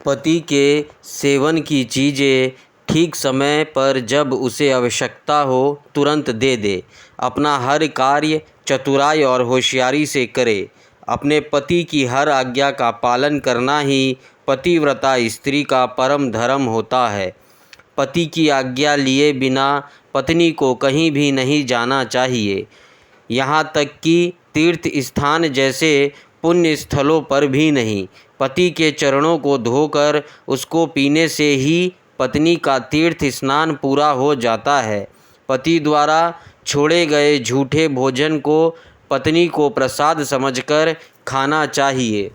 पति के सेवन की चीज़ें ठीक समय पर जब उसे आवश्यकता हो तुरंत दे दे। अपना हर कार्य चतुराई और होशियारी से करे। अपने पति की हर आज्ञा का पालन करना ही पतिव्रता स्त्री का परम धर्म होता है। पति की आज्ञा लिए बिना पत्नी को कहीं भी नहीं जाना चाहिए, यहाँ तक कि तीर्थ स्थान जैसे पुण्य स्थलों पर भी नहीं। पति के चरणों को धोकर उसको पीने से ही पत्नी का तीर्थ स्नान पूरा हो जाता है। पति द्वारा छोड़े गए झूठे भोजन को पत्नी को प्रसाद समझकर खाना चाहिए।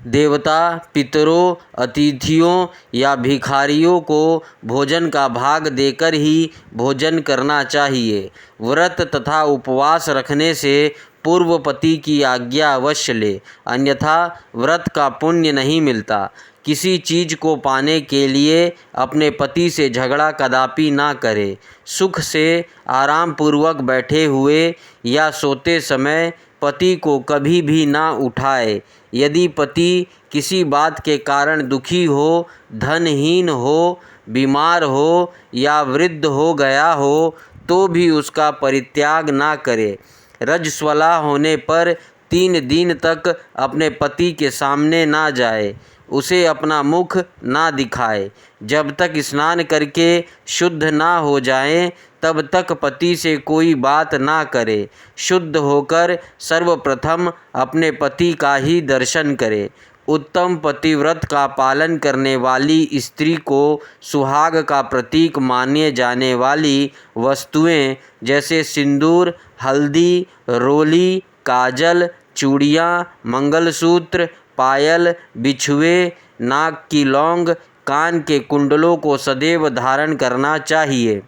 देवता, पितरों, अतिथियों या भिखारियों को भोजन का भाग देकर ही भोजन करना चाहिए। व्रत तथा उपवास रखने से पूर्व पति की आज्ञा अवश्य ले, अन्यथा व्रत का पुण्य नहीं मिलता। किसी चीज़ को पाने के लिए अपने पति से झगड़ा कदापि ना करे। सुख से आराम पूर्वक बैठे हुए या सोते समय पति को कभी भी ना उठाए। यदि पति किसी बात के कारण दुखी हो, धनहीन हो, बीमार हो या वृद्ध हो गया हो तो भी उसका परित्याग ना करे। रजस्वला होने पर 3 दिन तक अपने पति के सामने ना जाए, उसे अपना मुख ना दिखाए। जब तक स्नान करके शुद्ध ना हो जाए तब तक पति से कोई बात ना करे। शुद्ध होकर सर्वप्रथम अपने पति का ही दर्शन करे। उत्तम पतिव्रत का पालन करने वाली स्त्री को सुहाग का प्रतीक माने जाने वाली वस्तुएं जैसे सिंदूर, हल्दी, रोली, काजल, चूड़ियाँ, मंगलसूत्र, पायल, बिछुए, नाक की लौंग, कान के कुंडलों को सदैव धारण करना चाहिए।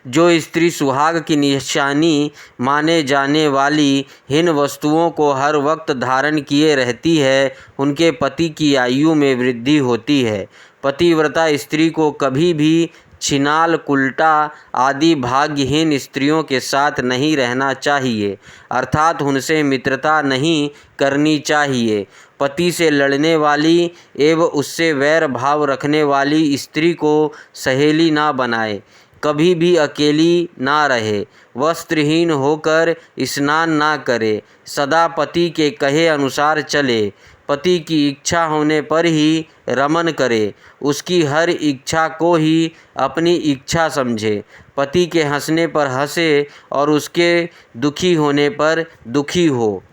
जो स्त्री सुहाग की निशानी माने जाने वाली इन वस्तुओं को हर वक्त धारण किए रहती है, उनके पति की आयु में वृद्धि होती है। पतिव्रता स्त्री को कभी भी छिनाल, कुल्टा आदि भाग्यहीन स्त्रियों के साथ नहीं रहना चाहिए, अर्थात उनसे मित्रता नहीं करनी चाहिए। पति से लड़ने वाली एवं उससे वैर भाव रखने वाली स्त्री को सहेली ना बनाए। कभी भी अकेली ना रहे। वस्त्रहीन होकर स्नान ना करे। सदा पति के कहे अनुसार चले। पति की इच्छा होने पर ही रमन करे। उसकी हर इच्छा को ही अपनी इच्छा समझे। पति के हंसने पर हंसे और उसके दुखी होने पर दुखी हो।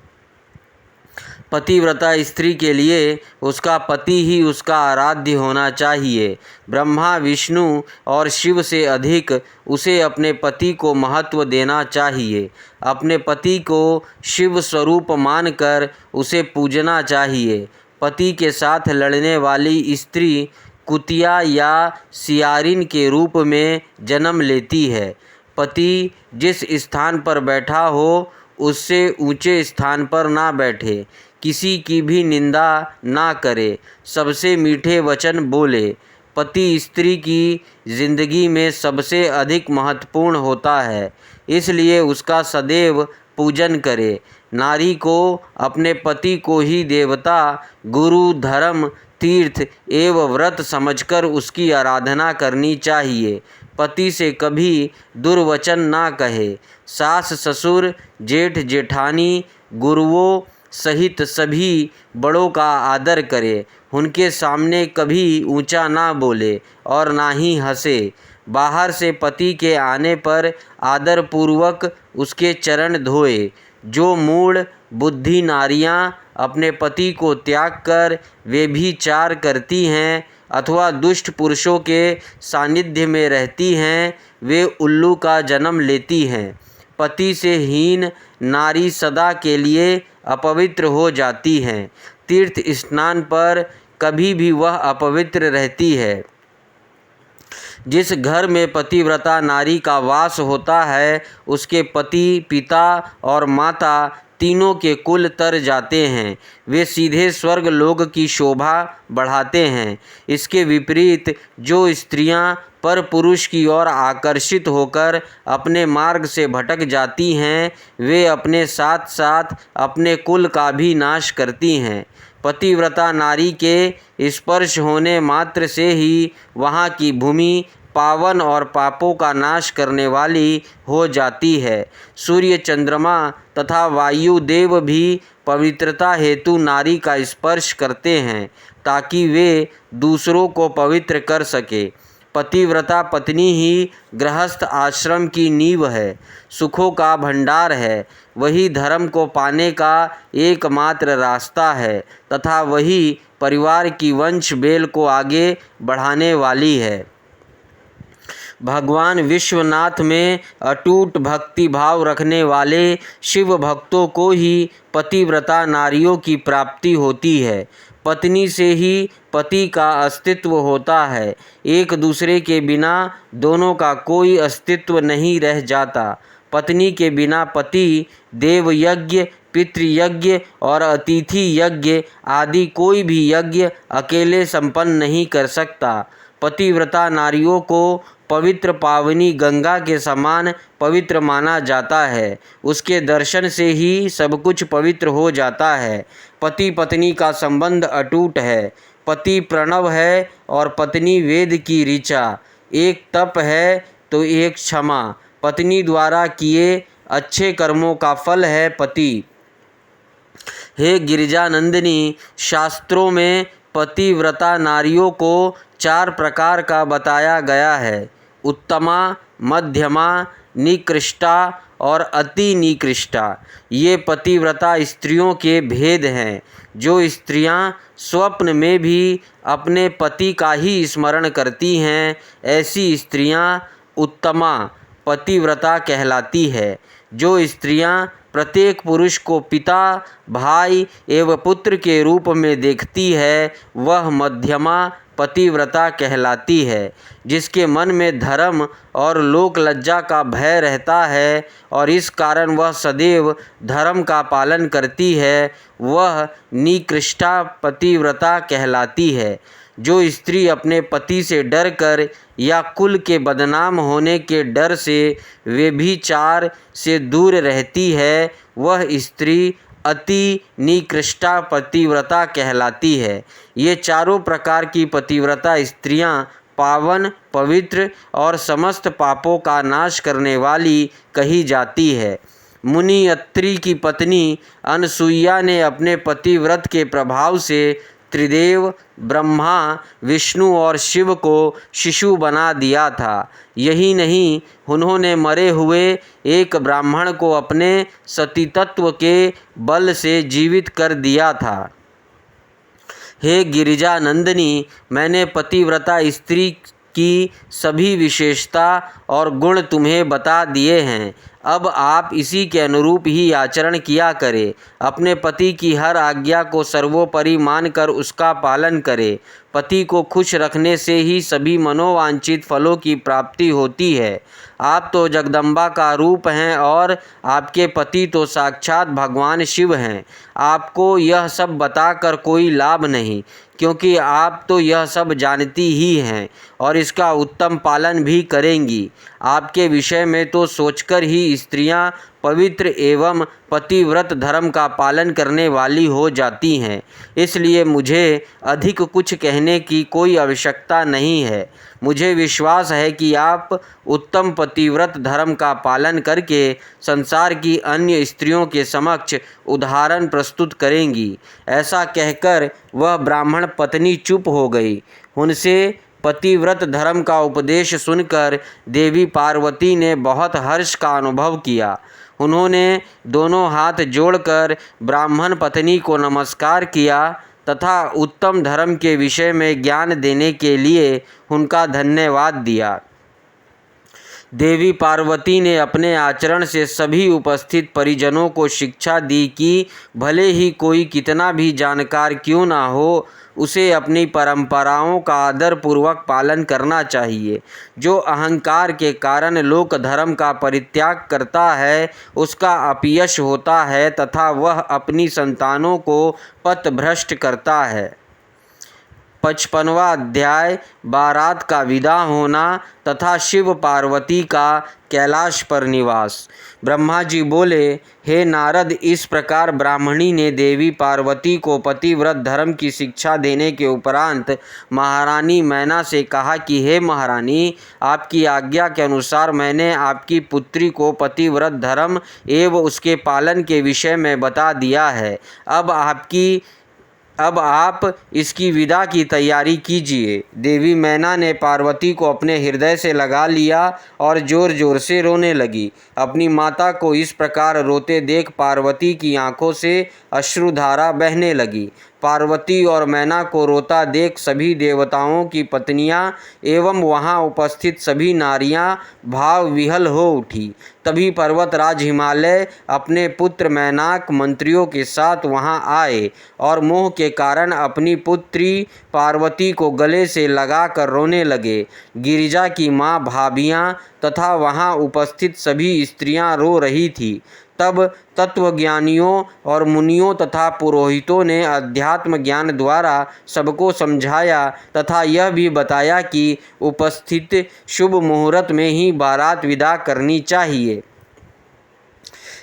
पतिव्रता स्त्री के लिए उसका पति ही उसका आराध्य होना चाहिए। ब्रह्मा, विष्णु और शिव से अधिक उसे अपने पति को महत्व देना चाहिए। अपने पति को शिव स्वरूप मानकर उसे पूजना चाहिए। पति के साथ लड़ने वाली स्त्री कुतिया या सियारिन के रूप में जन्म लेती है। पति जिस स्थान पर बैठा हो उससे ऊंचे स्थान पर ना बैठे। किसी की भी निंदा ना करे। सबसे मीठे वचन बोले। पति स्त्री की जिंदगी में सबसे अधिक महत्वपूर्ण होता है, इसलिए उसका सदैव पूजन करे। नारी को अपने पति को ही देवता, गुरु, धर्म, तीर्थ एवं व्रत समझकर उसकी आराधना करनी चाहिए। पति से कभी दुर्वचन ना कहे। सास, ससुर, जेठ, जेठानी, गुरुओं सहित सभी बड़ों का आदर करे। उनके सामने कभी ऊंचा ना बोले और ना ही हंसे। बाहर से पति के आने पर आदर पूर्वक उसके चरण धोए। जो मूढ़ बुद्धि नारियां अपने पति को त्याग कर व्यभिचार करती हैं अथवा दुष्ट पुरुषों के सानिध्य में रहती हैं, वे उल्लू का जन्म लेती हैं। पति से हीन नारी सदा के लिए अपवित्र हो जाती हैं। तीर्थ स्नान पर कभी भी वह अपवित्र रहती है। जिस घर में पतिव्रता नारी का वास होता है, उसके पति, पिता और माता तीनों के कुल तर जाते हैं। वे सीधे स्वर्ग लोक की शोभा बढ़ाते हैं। इसके विपरीत जो स्त्रियां पर पुरुष की ओर आकर्षित होकर अपने मार्ग से भटक जाती हैं, वे अपने साथ साथ अपने कुल का भी नाश करती हैं। पतिव्रता नारी के स्पर्श होने मात्र से ही वहाँ की भूमि पावन और पापों का नाश करने वाली हो जाती है। सूर्य, चंद्रमा तथा वायु देव भी पवित्रता हेतु नारी का स्पर्श करते हैं ताकि वे दूसरों को पवित्र कर सके। पतिव्रता पत्नी ही गृहस्थ आश्रम की नींव है, सुखों का भंडार है। वही धर्म को पाने का एकमात्र रास्ता है तथा वही परिवार की वंश बेल को आगे बढ़ाने वाली है। भगवान विश्वनाथ में अटूट भक्ति भाव रखने वाले शिव भक्तों को ही पतिव्रता नारियों की प्राप्ति होती है। पत्नी से ही पति का अस्तित्व होता है। एक दूसरे के बिना दोनों का कोई अस्तित्व नहीं रह जाता। पत्नी के बिना पति देव यज्ञ, पितृयज्ञ और अतिथि यज्ञ आदि कोई भी यज्ञ अकेले संपन्न नहीं कर सकता। पतिव्रता नारियों को पवित्र पावनी गंगा के समान पवित्र माना जाता है। उसके दर्शन से ही सब कुछ पवित्र हो जाता है। पति पत्नी का संबंध अटूट है। पति प्रणव है और पत्नी वेद की ऋचा। एक तप है तो एक क्षमा। पत्नी द्वारा किए अच्छे कर्मों का फल है पति। हे गिरिजानंदिनी, शास्त्रों में पतिव्रता नारियों को 4 प्रकार का बताया गया है: उत्तमा, मध्यमा, निकृष्टा और अति निकृष्टा। ये पतिव्रता स्त्रियों के भेद हैं। जो स्त्रियां स्वप्न में भी अपने पति का ही स्मरण करती हैं, ऐसी स्त्रियां उत्तमा पतिव्रता कहलाती है। जो स्त्रियां प्रत्येक पुरुष को पिता, भाई एवं पुत्र के रूप में देखती है, वह मध्यमा पतिव्रता कहलाती है। जिसके मन में धर्म और लोक लज्जा का भय रहता है और इस कारण वह सदैव धर्म का पालन करती है, वह निकृष्टा पतिव्रता कहलाती है। जो स्त्री अपने पति से डरकर या कुल के बदनाम होने के डर से व्यभिचार से दूर रहती है, वह स्त्री अति निकृष्टा पतिव्रता कहलाती है। ये चारों प्रकार की पतिव्रता स्त्रियां पावन, पवित्र और समस्त पापों का नाश करने वाली कही जाती है। मुनि अत्रि की पत्नी अनसुईया ने अपने पतिव्रत के प्रभाव से त्रिदेव ब्रह्मा, विष्णु और शिव को शिशु बना दिया था। यही नहीं, उन्होंने मरे हुए एक ब्राह्मण को अपने सतीतत्व के बल से जीवित कर दिया था। हे गिरिजानंदिनी, मैंने पतिव्रता स्त्री की सभी विशेषता और गुण तुम्हें बता दिए हैं। अब आप इसी के अनुरूप ही आचरण किया करें। अपने पति की हर आज्ञा को सर्वोपरि मानकर उसका पालन करें। पति को खुश रखने से ही सभी मनोवांछित फलों की प्राप्ति होती है। आप तो जगदम्बा का रूप हैं और आपके पति तो साक्षात भगवान शिव हैं। आपको यह सब बताकर कोई लाभ नहीं, क्योंकि आप तो यह सब जानती ही हैं और इसका उत्तम पालन भी करेंगी। आपके विषय में तो सोचकर ही स्त्रियां पवित्र एवं पतिव्रत धर्म का पालन करने वाली हो जाती हैं। इसलिए मुझे अधिक कुछ कहने की कोई आवश्यकता नहीं है। मुझे विश्वास है कि आप उत्तम पतिव्रत धर्म का पालन करके संसार की अन्य स्त्रियों के समक्ष उदाहरण प्रस्तुत करेंगी। ऐसा कहकर वह ब्राह्मण पत्नी चुप हो गई। उनसे पतिव्रत धर्म का उपदेश सुनकर देवी पार्वती ने बहुत हर्ष का अनुभव किया। उन्होंने दोनों हाथ जोड़कर ब्राह्मण पत्नी को नमस्कार किया तथा उत्तम धर्म के विषय में ज्ञान देने के लिए उनका धन्यवाद दिया। देवी पार्वती ने अपने आचरण से सभी उपस्थित परिजनों को शिक्षा दी कि भले ही कोई कितना भी जानकार क्यों ना हो, उसे अपनी परंपराओं का आदरपूर्वक पालन करना चाहिए। जो अहंकार के कारण लोक धर्म का परित्याग करता है, उसका अपयश होता है तथा वह अपनी संतानों को पथभ्रष्ट करता है। 55वां अध्याय बारात का विदा होना तथा शिव पार्वती का कैलाश पर निवास। ब्रह्मा जी बोले, हे नारद, इस प्रकार ब्राह्मणी ने देवी पार्वती को पतिव्रत धर्म की शिक्षा देने के उपरांत महारानी मैना से कहा कि हे महारानी, आपकी आज्ञा के अनुसार मैंने आपकी पुत्री को पतिव्रत धर्म एवं उसके पालन के विषय में बता दिया है। अब आप इसकी विदा की तैयारी कीजिए। देवी मैना ने पार्वती को अपने हृदय से लगा लिया और जोर जोर से रोने लगी। अपनी माता को इस प्रकार रोते देख पार्वती की आंखों से अश्रुधारा बहने लगी। पार्वती और मैना को रोता देख सभी देवताओं की पत्नियां एवं वहां उपस्थित सभी नारियां भाव विह्वल हो उठी। तभी पर्वतराज हिमालय अपने पुत्र मैनाक मंत्रियों के साथ वहां आए और मोह के कारण अपनी पुत्री पार्वती को गले से लगाकर रोने लगे। गिरिजा की माँ, भाभियाँ तथा वहां उपस्थित सभी स्त्रियां रो रही थीं। तब तत्वज्ञानियों और मुनियों तथा पुरोहितों ने अध्यात्म ज्ञान द्वारा सबको समझाया तथा यह भी बताया कि उपस्थित शुभ मुहूर्त में ही बारात विदा करनी चाहिए।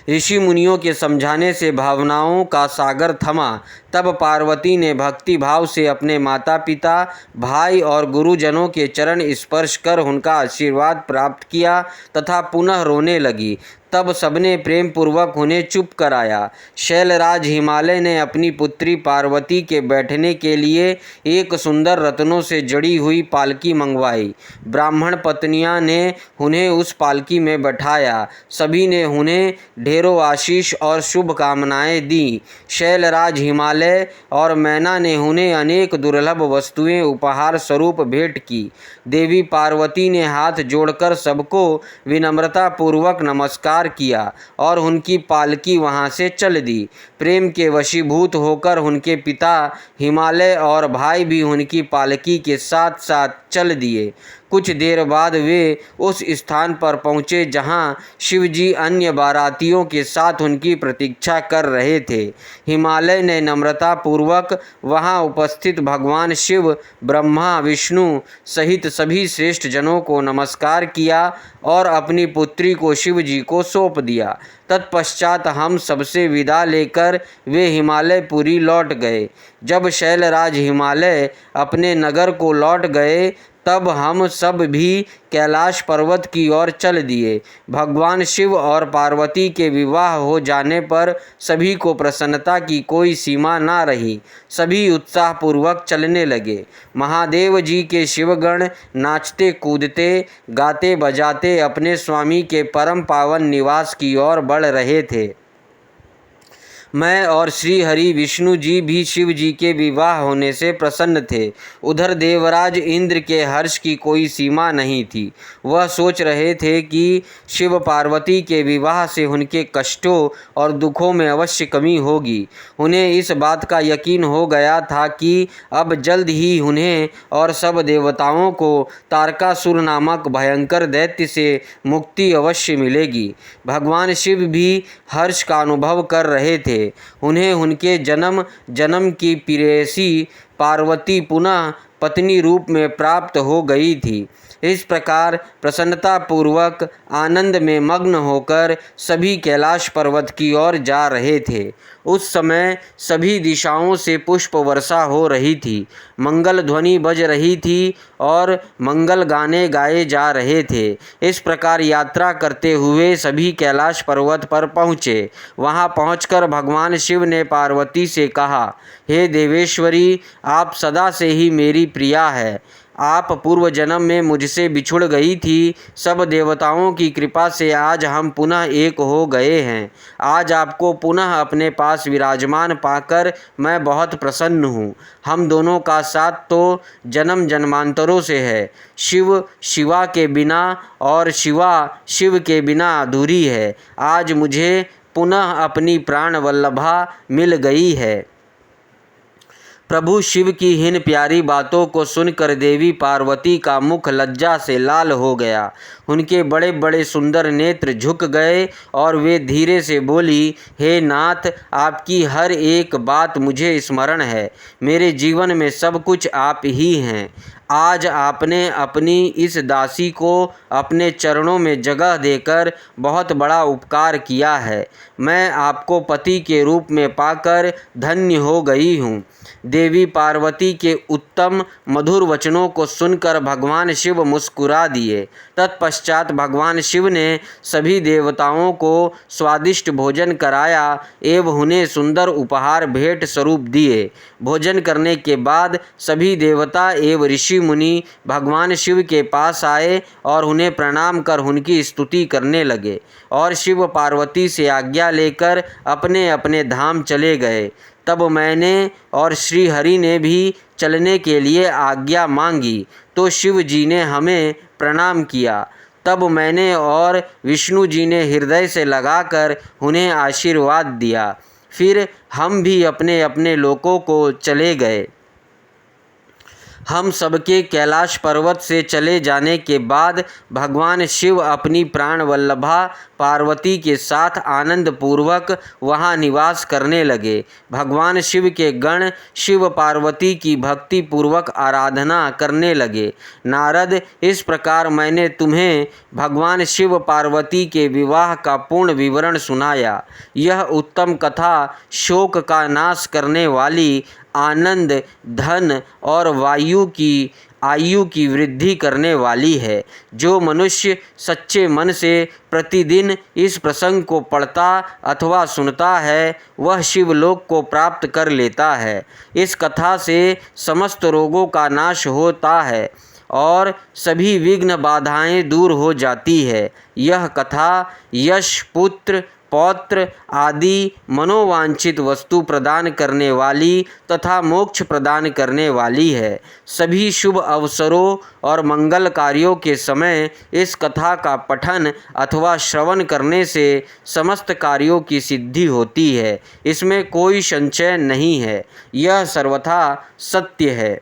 ऋषि मुनियों के समझाने से भावनाओं का सागर थमा। तब पार्वती ने भक्ति भाव से अपने माता पिता, भाई और गुरुजनों के चरण स्पर्श कर उनका आशीर्वाद प्राप्त किया तथा पुनः रोने लगी। तब सबने प्रेम पूर्वक उन्हें चुप कराया। शैलराज हिमालय ने अपनी पुत्री पार्वती के बैठने के लिए एक सुंदर रत्नों से जड़ी हुई पालकी मंगवाई। ब्राह्मण पत्नियां ने उन्हें उस पालकी में बैठाया। सभी ने उन्हें ढेरों आशीष और शुभकामनाएं दी। शैलराज हिमालय और मैना ने उन्हें अनेक दुर्लभ वस्तुएं उपहार स्वरूप भेंट की। देवी पार्वती ने हाथ जोड़कर सबको विनम्रता पूर्वक नमस्कार किया और उनकी पालकी वहां से चल दी। प्रेम के वशीभूत होकर उनके पिता हिमालय और भाई भी उनकी पालकी के साथ साथ चल दिए। कुछ देर बाद वे उस स्थान पर पहुँचे जहाँ शिवजी अन्य बारातियों के साथ उनकी प्रतीक्षा कर रहे थे। हिमालय ने नम्रता पूर्वक वहाँ उपस्थित भगवान शिव, ब्रह्मा, विष्णु सहित सभी श्रेष्ठ जनों को नमस्कार किया और अपनी पुत्री को शिवजी को सौंप दिया। तत्पश्चात हम सबसे विदा लेकर वे हिमालयपुरी लौट गए। जब शैलराज हिमालय अपने नगर को लौट गए तब हम सब भी कैलाश पर्वत की ओर चल दिए। भगवान शिव और पार्वती के विवाह हो जाने पर सभी को प्रसन्नता की कोई सीमा ना रही। सभी उत्साहपूर्वक चलने लगे। महादेव जी के शिवगण नाचते कूदते गाते बजाते अपने स्वामी के परम पावन निवास की ओर बढ़ रहे थे। मैं और श्री हरि विष्णु जी भी शिव जी के विवाह होने से प्रसन्न थे। उधर देवराज इंद्र के हर्ष की कोई सीमा नहीं थी। वह सोच रहे थे कि शिव पार्वती के विवाह से उनके कष्टों और दुखों में अवश्य कमी होगी। उन्हें इस बात का यकीन हो गया था कि अब जल्द ही उन्हें और सब देवताओं को तारकासुर नामक भयंकर दैत्य से मुक्ति अवश्य मिलेगी। भगवान शिव भी हर्ष का अनुभव कर रहे थे। उन्हें उनके जन्म जन्म की प्रेयसी पार्वती पुनः पत्नी रूप में प्राप्त हो गई थी। इस प्रकार प्रसन्नतापूर्वक आनंद में मग्न होकर सभी कैलाश पर्वत की ओर जा रहे थे। उस समय सभी दिशाओं से पुष्प वर्षा हो रही थी, मंगल ध्वनि बज रही थी और मंगल गाने गाए जा रहे थे। इस प्रकार यात्रा करते हुए सभी कैलाश पर्वत पर पहुँचे। वहाँ पहुँचकर भगवान शिव ने पार्वती से कहा, हे देवेश्वरी, आप सदा से ही मेरी प्रिया है। आप पूर्व जन्म में मुझसे बिछुड़ गई थी। सब देवताओं की कृपा से आज हम पुनः एक हो गए हैं। आज आपको पुनः अपने पास विराजमान पाकर मैं बहुत प्रसन्न हूँ। हम दोनों का साथ तो जन्म जन्मांतरों से है। शिव शिवा के बिना और शिवा शिव के बिना अधूरी है। आज मुझे पुनः अपनी प्राण वल्लभा मिल गई है। प्रभु शिव की इन प्यारी बातों को सुनकर देवी पार्वती का मुख लज्जा से लाल हो गया। उनके बड़े बड़े सुंदर नेत्र झुक गए और वे धीरे से बोली, हे नाथ, आपकी हर एक बात मुझे स्मरण है। मेरे जीवन में सब कुछ आप ही हैं। आज आपने अपनी इस दासी को अपने चरणों में जगह देकर बहुत बड़ा उपकार किया है। मैं आपको पति के रूप में पाकर धन्य हो गई हूँ। देवी पार्वती के उत्तम मधुर वचनों को सुनकर भगवान शिव मुस्कुरा दिए। तत्पश्चात भगवान शिव ने सभी देवताओं को स्वादिष्ट भोजन कराया एवं उन्हें सुंदर उपहार भेंट स्वरूप दिए। भोजन करने के बाद सभी देवता एवं ऋषि मुनि भगवान शिव के पास आए और उन्हें प्रणाम कर उनकी स्तुति करने लगे और शिव पार्वती से आज्ञा लेकर अपने अपने धाम चले गए। तब मैंने और श्री हरि ने भी चलने के लिए आज्ञा मांगी तो शिव जी ने हमें प्रणाम किया। तब मैंने और विष्णु जी ने हृदय से लगाकर उन्हें आशीर्वाद दिया। फिर हम भी अपने अपने लोकों को चले गए। हम सबके कैलाश पर्वत से चले जाने के बाद भगवान शिव अपनी प्राण वल्लभा पार्वती के साथ आनंद पूर्वक वहाँ निवास करने लगे। भगवान शिव के गण शिव पार्वती की भक्ति पूर्वक आराधना करने लगे। नारद, इस प्रकार मैंने तुम्हें भगवान शिव पार्वती के विवाह का पूर्ण विवरण सुनाया। यह उत्तम कथा शोक का नाश करने वाली, आनंद, धन और आयु की वृद्धि करने वाली है। जो मनुष्य सच्चे मन से प्रतिदिन इस प्रसंग को पढ़ता अथवा सुनता है वह शिवलोक को प्राप्त कर लेता है। इस कथा से समस्त रोगों का नाश होता है और सभी विघ्न बाधाएं दूर हो जाती है। यह कथा यश, पुत्र, पौत्र आदि मनोवांछित वस्तु प्रदान करने वाली तथा मोक्ष प्रदान करने वाली है। सभी शुभ अवसरों और मंगल कार्यों के समय इस कथा का पठन अथवा श्रवण करने से समस्त कार्यों की सिद्धि होती है। इसमें कोई संशय नहीं है। यह सर्वथा सत्य है।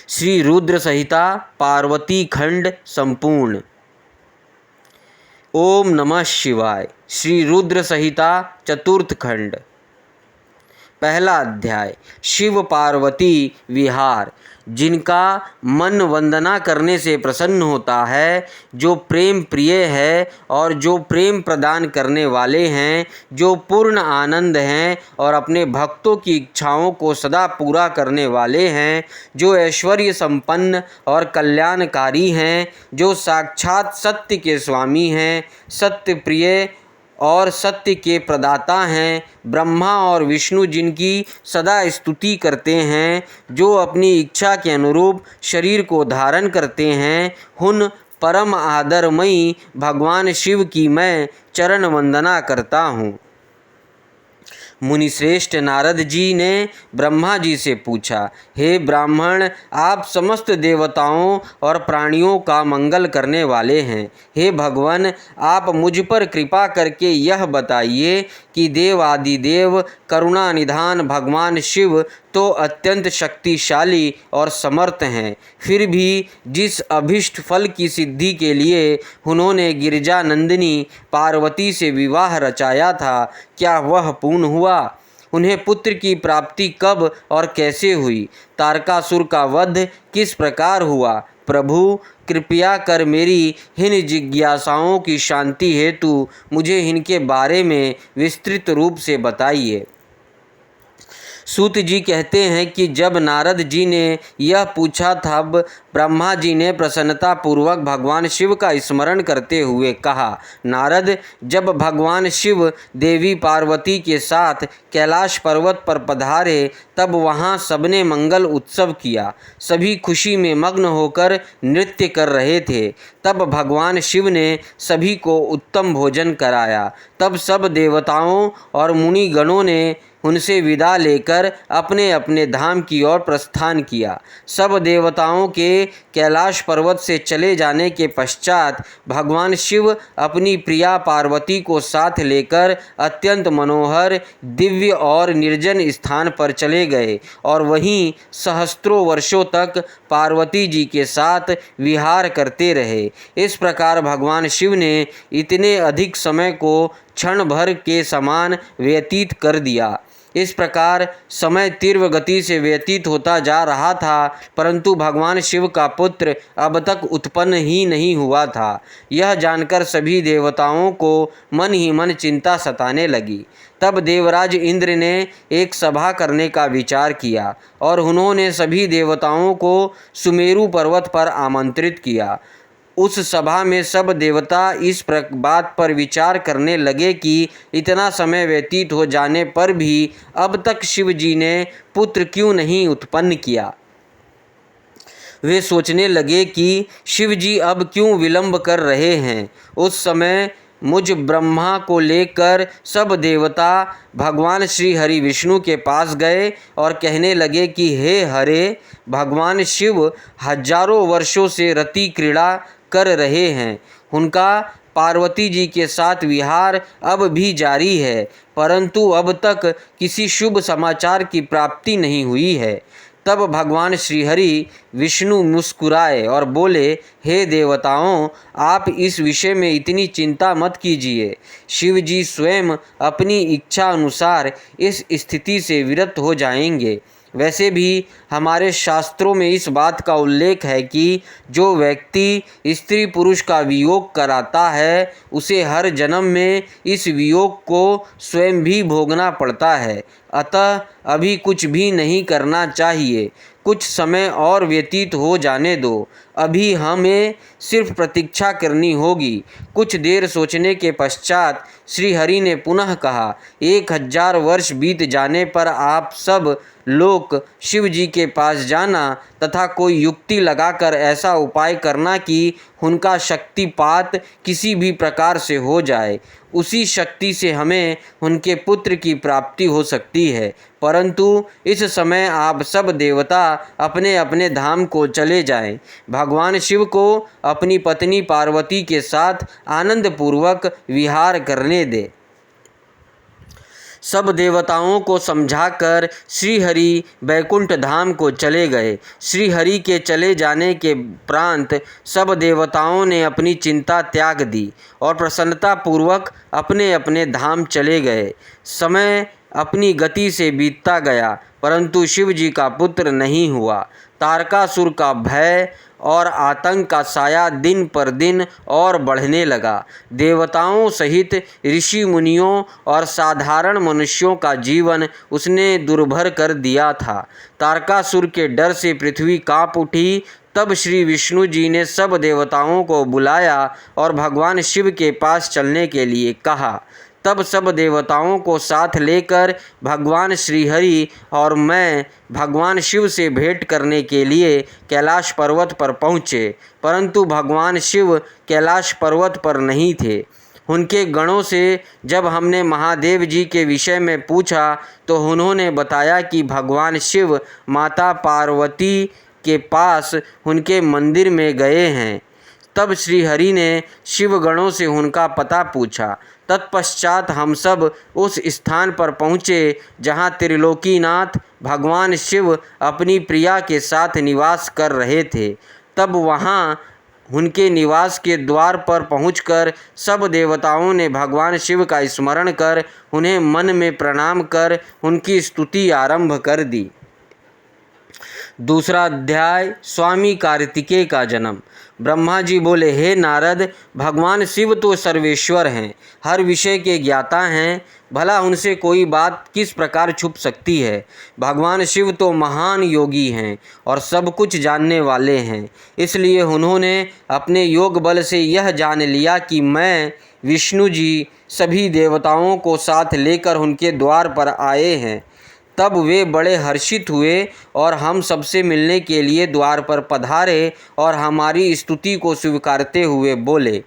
श्री रुद्र संहिता पार्वती खंड संपूर्ण। ओम नमः शिवाय। श्री रुद्र संहिता चतुर्थ खंड। पहला अध्याय। शिव पार्वती विहार। जिनका मन वंदना करने से प्रसन्न होता है, जो प्रेम प्रिय है और जो प्रेम प्रदान करने वाले हैं, जो पूर्ण आनंद हैं और अपने भक्तों की इच्छाओं को सदा पूरा करने वाले हैं, जो ऐश्वर्य संपन्न और कल्याणकारी हैं, जो साक्षात सत्य के स्वामी हैं, सत्य प्रिय और सत्य के प्रदाता हैं, ब्रह्मा और विष्णु जिनकी सदा स्तुति करते हैं, जो अपनी इच्छा के अनुरूप शरीर को धारण करते हैं, उन परम आदरमयी भगवान शिव की मैं चरण वंदना करता हूँ। मुनिश्रेष्ठ नारद जी ने ब्रह्मा जी से पूछा, हे ब्राह्मण, आप समस्त देवताओं और प्राणियों का मंगल करने वाले हैं। हे भगवान, आप मुझ पर कृपा करके यह बताइए कि देवादिदेव करुणा निधान भगवान शिव तो अत्यंत शक्तिशाली और समर्थ हैं, फिर भी जिस अभिष्ट फल की सिद्धि के लिए उन्होंने गिरिजा नंदिनी पार्वती से विवाह रचाया था, क्या वह पूर्ण हुआ? उन्हें पुत्र की प्राप्ति कब और कैसे हुई? तारकासुर का वध किस प्रकार हुआ? प्रभु, कृपया कर मेरी इन जिज्ञासाओं की शांति हेतु मुझे इनके बारे में विस्तृत रूप से बताइए। सूत जी कहते हैं कि जब नारद जी ने यह पूछा तब ब्रह्मा जी ने प्रसन्नता पूर्वक भगवान शिव का स्मरण करते हुए कहा, नारद, जब भगवान शिव देवी पार्वती के साथ कैलाश पर्वत पर पधारे तब वहाँ सबने मंगल उत्सव किया। सभी खुशी में मग्न होकर नृत्य कर रहे थे। तब भगवान शिव ने सभी को उत्तम भोजन कराया। तब सब देवताओं और मुनि गणों ने उनसे विदा लेकर अपने अपने धाम की ओर प्रस्थान किया। सब देवताओं के कैलाश पर्वत से चले जाने के पश्चात भगवान शिव अपनी प्रिया पार्वती को साथ लेकर अत्यंत मनोहर, दिव्य और निर्जन स्थान पर चले गए और वहीं सहस्त्रों वर्षों तक पार्वती जी के साथ विहार करते रहे। इस प्रकार भगवान शिव ने इतने अधिक समय को क्षण भर के समान व्यतीत कर दिया। इस प्रकार समय तीव्र गति से व्यतीत होता जा रहा था, परंतु भगवान शिव का पुत्र अब तक उत्पन्न ही नहीं हुआ था। यह जानकर सभी देवताओं को मन ही मन चिंता सताने लगी। तब देवराज इंद्र ने एक सभा करने का विचार किया और उन्होंने सभी देवताओं को सुमेरु पर्वत पर आमंत्रित किया। उस सभा में सब देवता इस बात पर विचार करने लगे कि इतना समय व्यतीत हो जाने पर भी अब तक शिव जी ने पुत्र क्यों नहीं उत्पन्न किया। वे सोचने लगे कि शिव जी अब क्यों विलंब कर रहे हैं। उस समय मुझ ब्रह्मा को लेकर सब देवता भगवान श्री हरि विष्णु के पास गए और कहने लगे कि हे हरे, भगवान शिव हजारों वर्षों से रति क्रीड़ा कर रहे हैं। उनका पार्वती जी के साथ विहार अब भी जारी है, परंतु अब तक किसी शुभ समाचार की प्राप्ति नहीं हुई है। तब भगवान श्रीहरि विष्णु मुस्कुराए और बोले, हे देवताओं, आप इस विषय में इतनी चिंता मत कीजिए। शिव जी स्वयं अपनी इच्छा अनुसार इस स्थिति से विरत हो जाएंगे। वैसे भी हमारे शास्त्रों में इस बात का उल्लेख है कि जो व्यक्ति स्त्री पुरुष का वियोग कराता है उसे हर जन्म में इस वियोग को स्वयं भी भोगना पड़ता है। अतः अभी कुछ भी नहीं करना चाहिए, कुछ समय और व्यतीत हो जाने दो। अभी हमें सिर्फ प्रतीक्षा करनी होगी। कुछ देर सोचने के पश्चात श्री हरि ने पुनः कहा, 1000 वर्ष बीत जाने पर आप सब लोग शिव जी के पास जाना तथा कोई युक्ति लगाकर ऐसा उपाय करना कि उनका शक्तिपात किसी भी प्रकार से हो जाए। उसी शक्ति से हमें उनके पुत्र की प्राप्ति हो सकती है। परंतु इस समय आप सब देवता अपने अपने धाम को चले जाएं। भगवान शिव को अपनी पत्नी पार्वती के साथ आनंद पूर्वक विहार करने दें। सब देवताओं को समझाकर श्रीहरि बैकुंठ धाम को चले गए। श्रीहरि के चले जाने के उपरांत सब देवताओं ने अपनी चिंता त्याग दी और प्रसन्नतापूर्वक अपने अपने धाम चले गए। समय अपनी गति से बीतता गया, परंतु शिव जी का पुत्र नहीं हुआ। तारकासुर का भय और आतंक का साया दिन पर दिन और बढ़ने लगा। देवताओं सहित ऋषि मुनियों और साधारण मनुष्यों का जीवन उसने दुर्भर कर दिया था। तारकासुर के डर से पृथ्वी कांप उठी। तब श्री विष्णु जी ने सब देवताओं को बुलाया और भगवान शिव के पास चलने के लिए कहा। तब सब देवताओं को साथ लेकर भगवान श्रीहरि और मैं भगवान शिव से भेंट करने के लिए कैलाश पर्वत पर पहुँचे, परंतु भगवान शिव कैलाश पर्वत पर नहीं थे। उनके गणों से जब हमने महादेव जी के विषय में पूछा तो उन्होंने बताया कि भगवान शिव माता पार्वती के पास उनके मंदिर में गए हैं। तब श्रीहरि ने शिवगणों से उनका पता पूछा। तत्पश्चात हम सब उस स्थान पर पहुँचे जहाँ त्रिलोकीनाथ भगवान शिव अपनी प्रिया के साथ निवास कर रहे थे। तब वहाँ उनके निवास के द्वार पर पहुंचकर सब देवताओं ने भगवान शिव का स्मरण कर उन्हें मन में प्रणाम कर उनकी स्तुति आरंभ कर दी। दूसरा अध्याय, स्वामी कार्तिकेय का जन्म। ब्रह्मा जी बोले, हे नारद, भगवान शिव तो सर्वेश्वर हैं, हर विषय के ज्ञाता हैं, भला उनसे कोई बात किस प्रकार छुप सकती है। भगवान शिव तो महान योगी हैं और सब कुछ जानने वाले हैं। इसलिए उन्होंने अपने योग बल से यह जान लिया कि मैं विष्णु जी सभी देवताओं को साथ लेकर उनके द्वार पर आए हैं। तब वे बड़े हर्षित हुए और हम सबसे मिलने के लिए द्वार पर पधारे और हमारी स्तुति को स्वीकारते हुए बोले,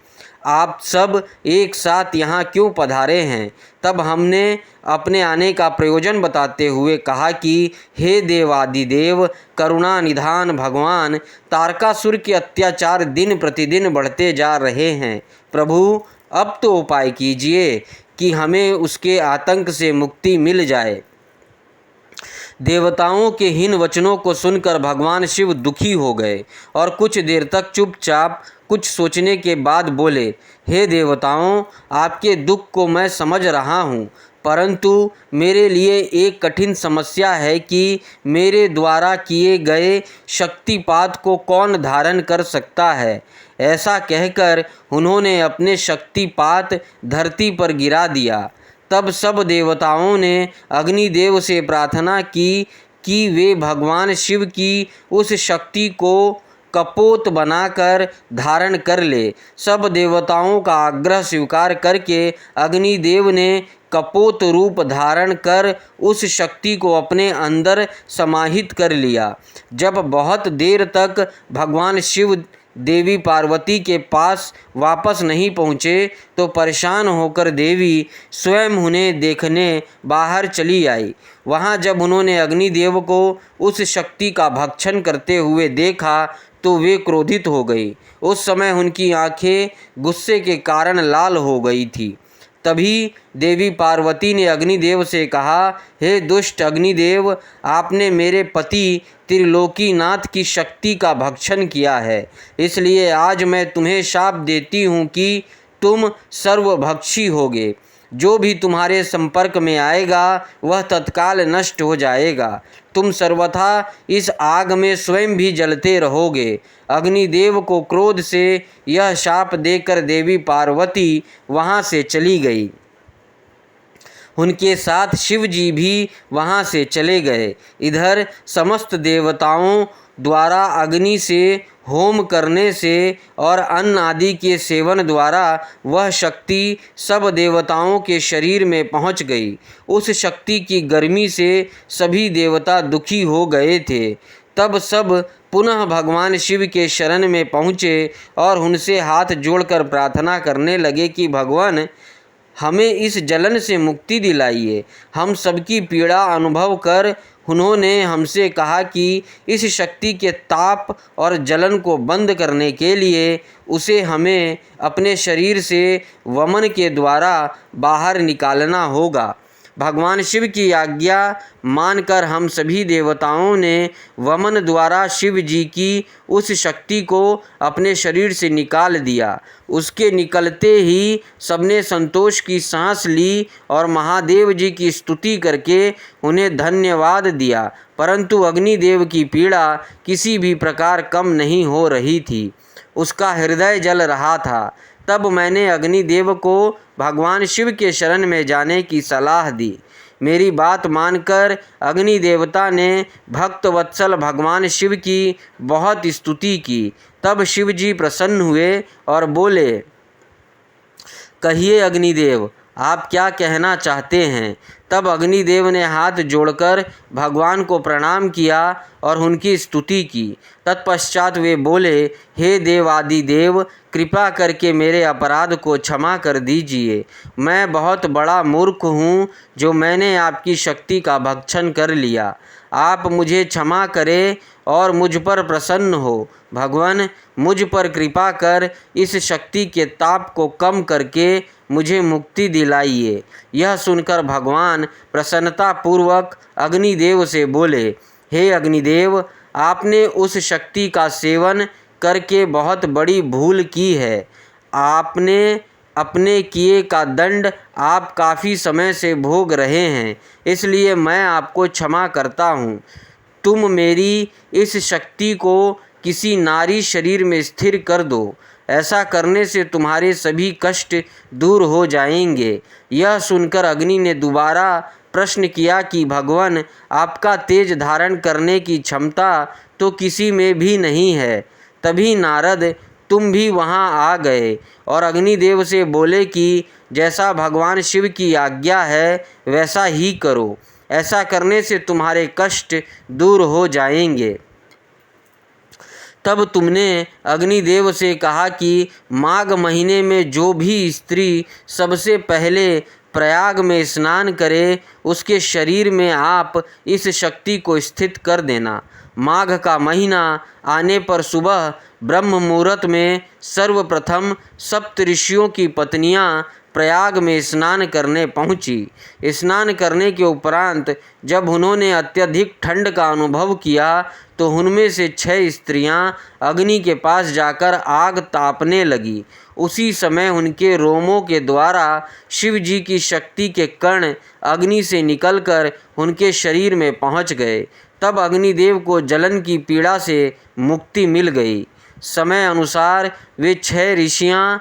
आप सब एक साथ यहाँ क्यों पधारे हैं? तब हमने अपने आने का प्रयोजन बताते हुए कहा कि हे देवादिदेव, करुणा निधान भगवान, तारकासुर के अत्याचार दिन प्रतिदिन बढ़ते जा रहे हैं। प्रभु, अब तो उपाय कीजिए कि हमें उसके आतंक से मुक्ति मिल जाए। देवताओं के हीन वचनों को सुनकर भगवान शिव दुखी हो गए और कुछ देर तक चुपचाप कुछ सोचने के बाद बोले, हे देवताओं, आपके दुख को मैं समझ रहा हूँ, परंतु मेरे लिए एक कठिन समस्या है कि मेरे द्वारा किए गए शक्तिपात को कौन धारण कर सकता है। ऐसा कहकर उन्होंने अपने शक्तिपात धरती पर गिरा दिया। तब सब देवताओं ने अग्निदेव से प्रार्थना की कि वे भगवान शिव की उस शक्ति को कपोत बनाकर धारण कर ले। सब देवताओं का आग्रह स्वीकार करके अग्निदेव ने कपोत रूप धारण कर उस शक्ति को अपने अंदर समाहित कर लिया। जब बहुत देर तक भगवान शिव देवी पार्वती के पास वापस नहीं पहुँचे तो परेशान होकर देवी स्वयं उन्हें देखने बाहर चली आई। वहाँ जब उन्होंने अग्निदेव को उस शक्ति का भक्षण करते हुए देखा तो वे क्रोधित हो गई। उस समय उनकी आंखें गुस्से के कारण लाल हो गई थी। तभी देवी पार्वती ने अग्निदेव से कहा, हे दुष्ट अग्निदेव, आपने मेरे पति त्रिलोकीनाथ की शक्ति का भक्षण किया है, इसलिए आज मैं तुम्हें शाप देती हूँ कि तुम सर्वभक्षी होगे। जो भी तुम्हारे संपर्क में आएगा वह तत्काल नष्ट हो जाएगा। तुम सर्वथा इस आग में स्वयं भी जलते रहोगे। अग्निदेव को क्रोध से यह शाप देकर देवी पार्वती वहाँ से चली गई। उनके साथ शिव जी भी वहाँ से चले गए। इधर समस्त देवताओं द्वारा अग्नि से होम करने से और अन्न आदि के सेवन द्वारा वह शक्ति सब देवताओं के शरीर में पहुँच गई। उस शक्ति की गर्मी से सभी देवता दुखी हो गए थे। तब सब पुनः भगवान शिव के शरण में पहुँचे और उनसे हाथ जोड़कर प्रार्थना करने लगे कि भगवान, हमें इस जलन से मुक्ति दिलाइए। हम सबकी पीड़ा अनुभव कर उन्होंने हमसे कहा कि इस शक्ति के ताप और जलन को बंद करने के लिए उसे हमें अपने शरीर से वमन के द्वारा बाहर निकालना होगा। भगवान शिव की आज्ञा मानकर हम सभी देवताओं ने वमन द्वारा शिव जी की उस शक्ति को अपने शरीर से निकाल दिया। उसके निकलते ही सबने संतोष की सांस ली और महादेव जी की स्तुति करके उन्हें धन्यवाद दिया, परंतु अग्निदेव की पीड़ा किसी भी प्रकार कम नहीं हो रही थी। उसका हृदय जल रहा था। तब मैंने अग्निदेव को भगवान शिव के शरण में जाने की सलाह दी। मेरी बात मानकर अग्नि देवता ने भक्त वत्सल भगवान शिव की बहुत स्तुति की। तब शिव जी प्रसन्न हुए और बोले, कहिए अग्निदेव, आप क्या कहना चाहते हैं? तब अग्निदेव ने हाथ जोड़कर भगवान को प्रणाम किया और उनकी स्तुति की। तत्पश्चात वे बोले, हे देवादिदेव, कृपा करके मेरे अपराध को क्षमा कर दीजिए। मैं बहुत बड़ा मूर्ख हूँ जो मैंने आपकी शक्ति का भक्षण कर लिया। आप मुझे क्षमा करें और मुझ पर प्रसन्न हो। भगवान, मुझ पर कृपा कर इस शक्ति के ताप को कम करके मुझे मुक्ति दिलाइए। यह सुनकर भगवान प्रसन्नतापूर्वक अग्निदेव से बोले, हे अग्निदेव, आपने उस शक्ति का सेवन करके बहुत बड़ी भूल की है। आपने अपने किए का दंड आप काफ़ी समय से भोग रहे हैं, इसलिए मैं आपको क्षमा करता हूँ। तुम मेरी इस शक्ति को किसी नारी शरीर में स्थिर कर दो। ऐसा करने से तुम्हारे सभी कष्ट दूर हो जाएंगे। यह सुनकर अग्नि ने दोबारा प्रश्न किया कि भगवान, आपका तेज धारण करने की क्षमता तो किसी में भी नहीं है। तभी नारद, तुम भी वहाँ आ गए और अग्निदेव से बोले कि जैसा भगवान शिव की आज्ञा है वैसा ही करो। ऐसा करने से तुम्हारे कष्ट दूर हो जाएंगे। तब तुमने अग्निदेव से कहा कि माघ महीने में जो भी स्त्री सबसे पहले प्रयाग में स्नान करे, उसके शरीर में आप इस शक्ति को स्थित कर देना। माघ का महीना आने पर सुबह ब्रह्म मुहूर्त में सर्वप्रथम सप्त ऋषियों की पत्नियां प्रयाग में स्नान करने पहुंची। स्नान करने के उपरांत जब उन्होंने अत्यधिक ठंड का अनुभव किया तो उनमें से 6 स्त्रियां अग्नि के पास जाकर आग तापने लगी। उसी समय उनके रोमों के द्वारा शिव जी की शक्ति के कण अग्नि से निकलकर उनके शरीर में पहुंच गए। तब अग्निदेव को जलन की पीड़ा से मुक्ति मिल गई। समय अनुसार वे 6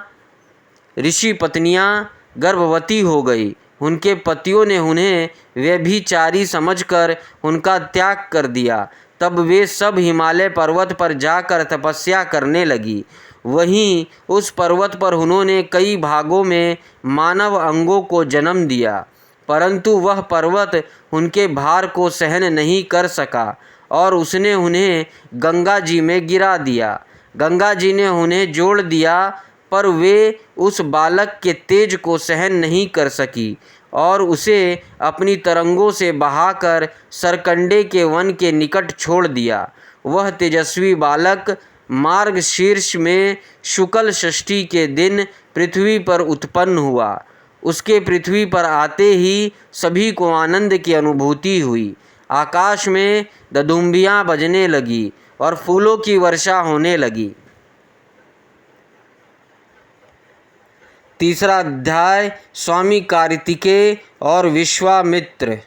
ऋषि पत्नियां गर्भवती हो गई। उनके पतियों ने उन्हें व्यभिचारी समझकर उनका त्याग कर दिया। तब वे सब हिमालय पर्वत पर जाकर तपस्या करने लगी। वहीं उस पर्वत पर उन्होंने कई भागों में मानव अंगों को जन्म दिया, परंतु वह पर्वत उनके भार को सहन नहीं कर सका और उसने उन्हें गंगा जी में गिरा दिया। गंगा जी ने उन्हें जोड़ दिया, पर वे उस बालक के तेज को सहन नहीं कर सकी और उसे अपनी तरंगों से बहाकर सरकंडे के वन के निकट छोड़ दिया। वह तेजस्वी बालक मार्गशीर्ष में शुक्ल षष्ठी के दिन पृथ्वी पर उत्पन्न हुआ। उसके पृथ्वी पर आते ही सभी को आनंद की अनुभूति हुई। आकाश में दुदुम्बियाँ बजने लगी और फूलों की वर्षा होने लगी। तीसरा अध्याय स्वामी कार्तिकेय और विश्वामित्र।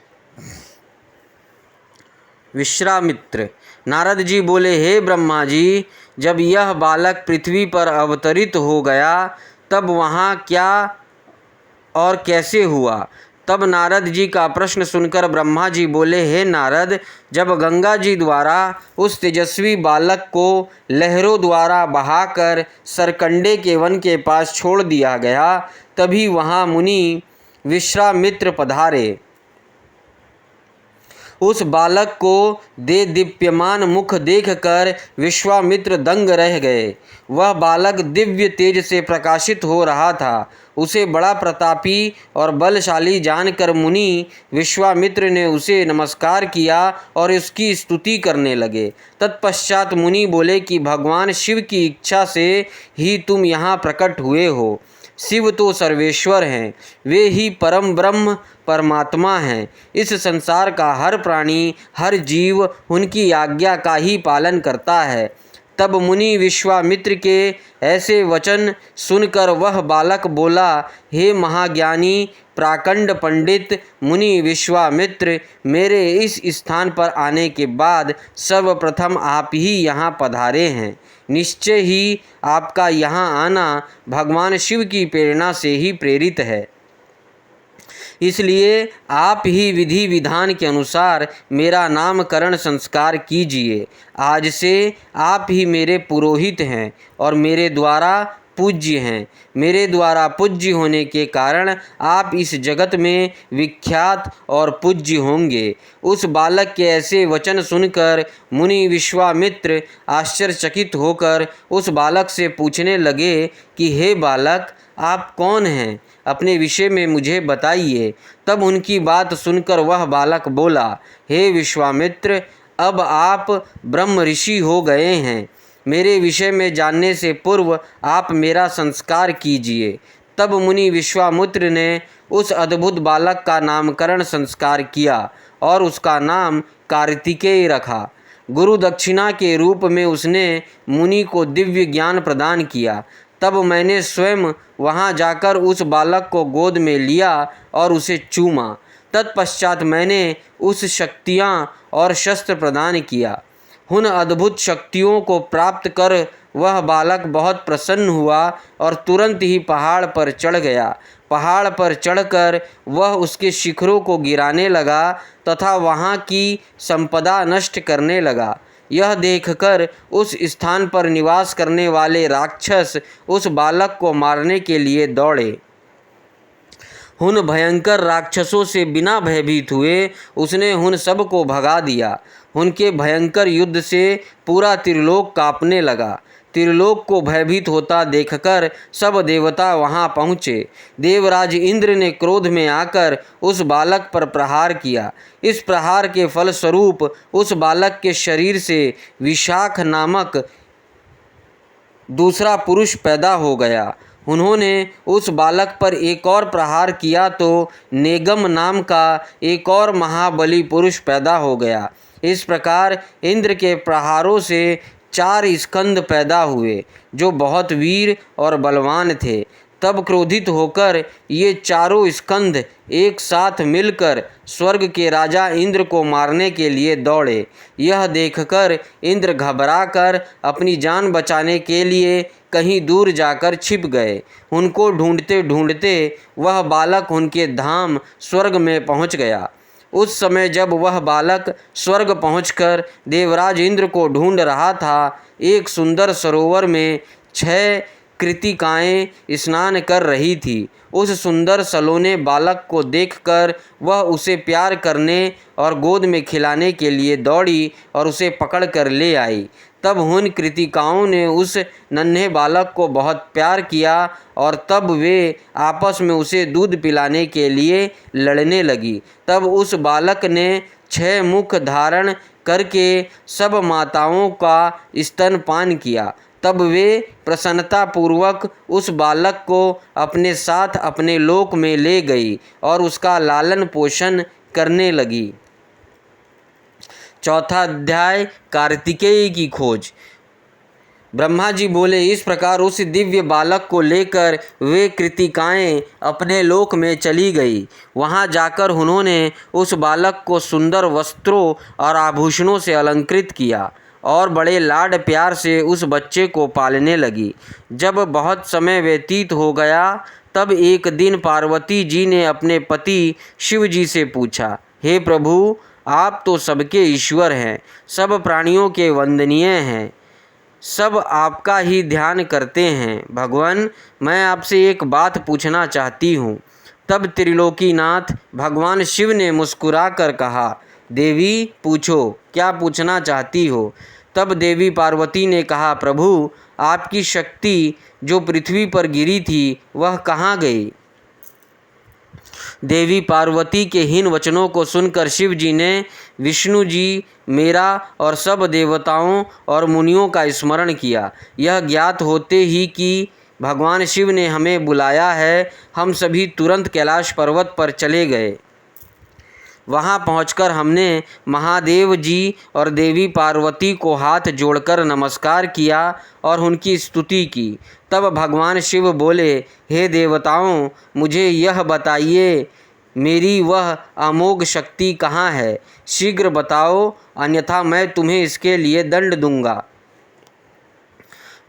नारद जी बोले, हे ब्रह्मा जी, जब यह बालक पृथ्वी पर अवतरित हो गया तब वहाँ क्या और कैसे हुआ? तब नारद जी का प्रश्न सुनकर ब्रह्मा जी बोले, हे नारद, जब गंगा जी द्वारा उस तेजस्वी बालक को लहरों द्वारा बहाकर सरकंडे के वन के पास छोड़ दिया गया, तभी वहाँ मुनि विश्वामित्र पधारे। उस बालक को दे दीप्यमान मुख देखकर विश्वामित्र दंग रह गए। वह बालक दिव्य तेज से प्रकाशित हो रहा था। उसे बड़ा प्रतापी और बलशाली जानकर मुनि विश्वामित्र ने उसे नमस्कार किया और उसकी स्तुति करने लगे। तत्पश्चात मुनि बोले कि भगवान शिव की इच्छा से ही तुम यहाँ प्रकट हुए हो। शिव तो सर्वेश्वर हैं, वे ही परम ब्रह्म परमात्मा हैं। इस संसार का हर प्राणी, हर जीव उनकी आज्ञा का ही पालन करता है। तब मुनि विश्वामित्र के ऐसे वचन सुनकर वह बालक बोला, हे महाज्ञानी प्राकंड पंडित मुनि विश्वामित्र, मेरे इस स्थान पर आने के बाद सर्वप्रथम आप ही यहाँ पधारे हैं। निश्चय ही आपका यहाँ आना भगवान शिव की प्रेरणा से ही प्रेरित है। इसलिए आप ही विधि विधान के अनुसार मेरा नामकरण संस्कार कीजिए। आज से आप ही मेरे पुरोहित हैं और मेरे द्वारा पूज्य हैं। मेरे द्वारा पूज्य होने के कारण आप इस जगत में विख्यात और पूज्य होंगे। उस बालक के ऐसे वचन सुनकर मुनि विश्वामित्र आश्चर्यचकित होकर उस बालक से पूछने लगे कि हे बालक, आप कौन हैं? अपने विषय में मुझे बताइए। तब उनकी बात सुनकर वह बालक बोला, हे विश्वामित्र, अब आप ब्रह्म ऋषि हो गए हैं। मेरे विषय में जानने से पूर्व आप मेरा संस्कार कीजिए। तब मुनि विश्वामित्र ने उस अद्भुत बालक का नामकरण संस्कार किया और उसका नाम कार्तिकेय रखा। गुरु दक्षिणा के रूप में उसने मुनि को दिव्य ज्ञान प्रदान किया। तब मैंने स्वयं वहाँ जाकर उस बालक को गोद में लिया और उसे चूमा। तत्पश्चात मैंने उस शक्तियाँ और शस्त्र प्रदान किया। उन अद्भुत शक्तियों को प्राप्त कर वह बालक बहुत प्रसन्न हुआ और तुरंत ही पहाड़ पर चढ़ गया। पहाड़ पर चढ़कर वह उसके शिखरों को गिराने लगा तथा वहाँ की संपदा नष्ट करने लगा। यह देखकर उस स्थान पर निवास करने वाले राक्षस उस बालक को मारने के लिए दौड़े। उन भयंकर राक्षसों से बिना भयभीत हुए उसने उन सब को भगा दिया। उनके भयंकर युद्ध से पूरा त्रिलोक कांपने लगा। त्रिलोक को भयभीत होता देखकर सब देवता वहां पहुँचे। देवराज इंद्र ने क्रोध में आकर उस बालक पर प्रहार किया। इस प्रहार के फलस्वरूप उस बालक के शरीर से विशाख नामक दूसरा पुरुष पैदा हो गया। उन्होंने उस बालक पर एक और प्रहार किया तो नेगम नाम का एक और महाबली पुरुष पैदा हो गया। इस प्रकार इंद्र के प्रहारों से 4 स्कंद पैदा हुए जो बहुत वीर और बलवान थे। तब क्रोधित होकर ये चारों स्कंद एक साथ मिलकर स्वर्ग के राजा इंद्र को मारने के लिए दौड़े। यह देखकर इंद्र घबराकर अपनी जान बचाने के लिए कहीं दूर जाकर छिप गए। उनको ढूंढते ढूंढते वह बालक उनके धाम स्वर्ग में पहुंच गया। उस समय जब वह बालक स्वर्ग पहुंचकर देवराज इंद्र को ढूंढ रहा था, एक सुंदर सरोवर में 6 कृतिकाएँ स्नान कर रही थी। उस सुंदर सलोने बालक को देखकर वह उसे प्यार करने और गोद में खिलाने के लिए दौड़ी और उसे पकड़ कर ले आई। तब उन कृतिकाओं ने उस नन्हे बालक को बहुत प्यार किया और तब वे आपस में उसे दूध पिलाने के लिए लड़ने लगी। तब उस बालक ने 6 मुख धारण करके सब माताओं का स्तनपान किया। तब वे प्रसन्नतापूर्वक उस बालक को अपने साथ अपने लोक में ले गई और उसका लालन पोषण करने लगी। चौथा अध्याय कार्तिकेय की खोज। ब्रह्मा जी बोले, इस प्रकार उस दिव्य बालक को लेकर वे कृतिकाएँ अपने लोक में चली गई। वहां जाकर उन्होंने उस बालक को सुंदर वस्त्रों और आभूषणों से अलंकृत किया और बड़े लाड प्यार से उस बच्चे को पालने लगी। जब बहुत समय व्यतीत हो गया तब एक दिन पार्वती जी ने अपने पति शिव जी से पूछा, हे प्रभु, आप तो सबके ईश्वर हैं, सब प्राणियों के वंदनीय हैं, सब आपका ही ध्यान करते हैं। भगवान, मैं आपसे एक बात पूछना चाहती हूँ। तब त्रिलोकीनाथ भगवान शिव ने मुस्कुरा कर कहा, देवी पूछो, क्या पूछना चाहती हो। तब देवी पार्वती ने कहा, प्रभु, आपकी शक्ति जो पृथ्वी पर गिरी थी वह कहाँ गई। देवी पार्वती के हीन वचनों को सुनकर शिव जी ने विष्णु जी, मेरा और सब देवताओं और मुनियों का स्मरण किया। यह ज्ञात होते ही कि भगवान शिव ने हमें बुलाया है, हम सभी तुरंत कैलाश पर्वत पर चले गए। वहां पहुंचकर हमने महादेव जी और देवी पार्वती को हाथ जोड़कर नमस्कार किया और उनकी स्तुति की। तब भगवान शिव बोले, हे देवताओं, मुझे यह बताइए, मेरी वह अमोघ शक्ति कहाँ है? शीघ्र बताओ, अन्यथा मैं तुम्हें इसके लिए दंड दूंगा।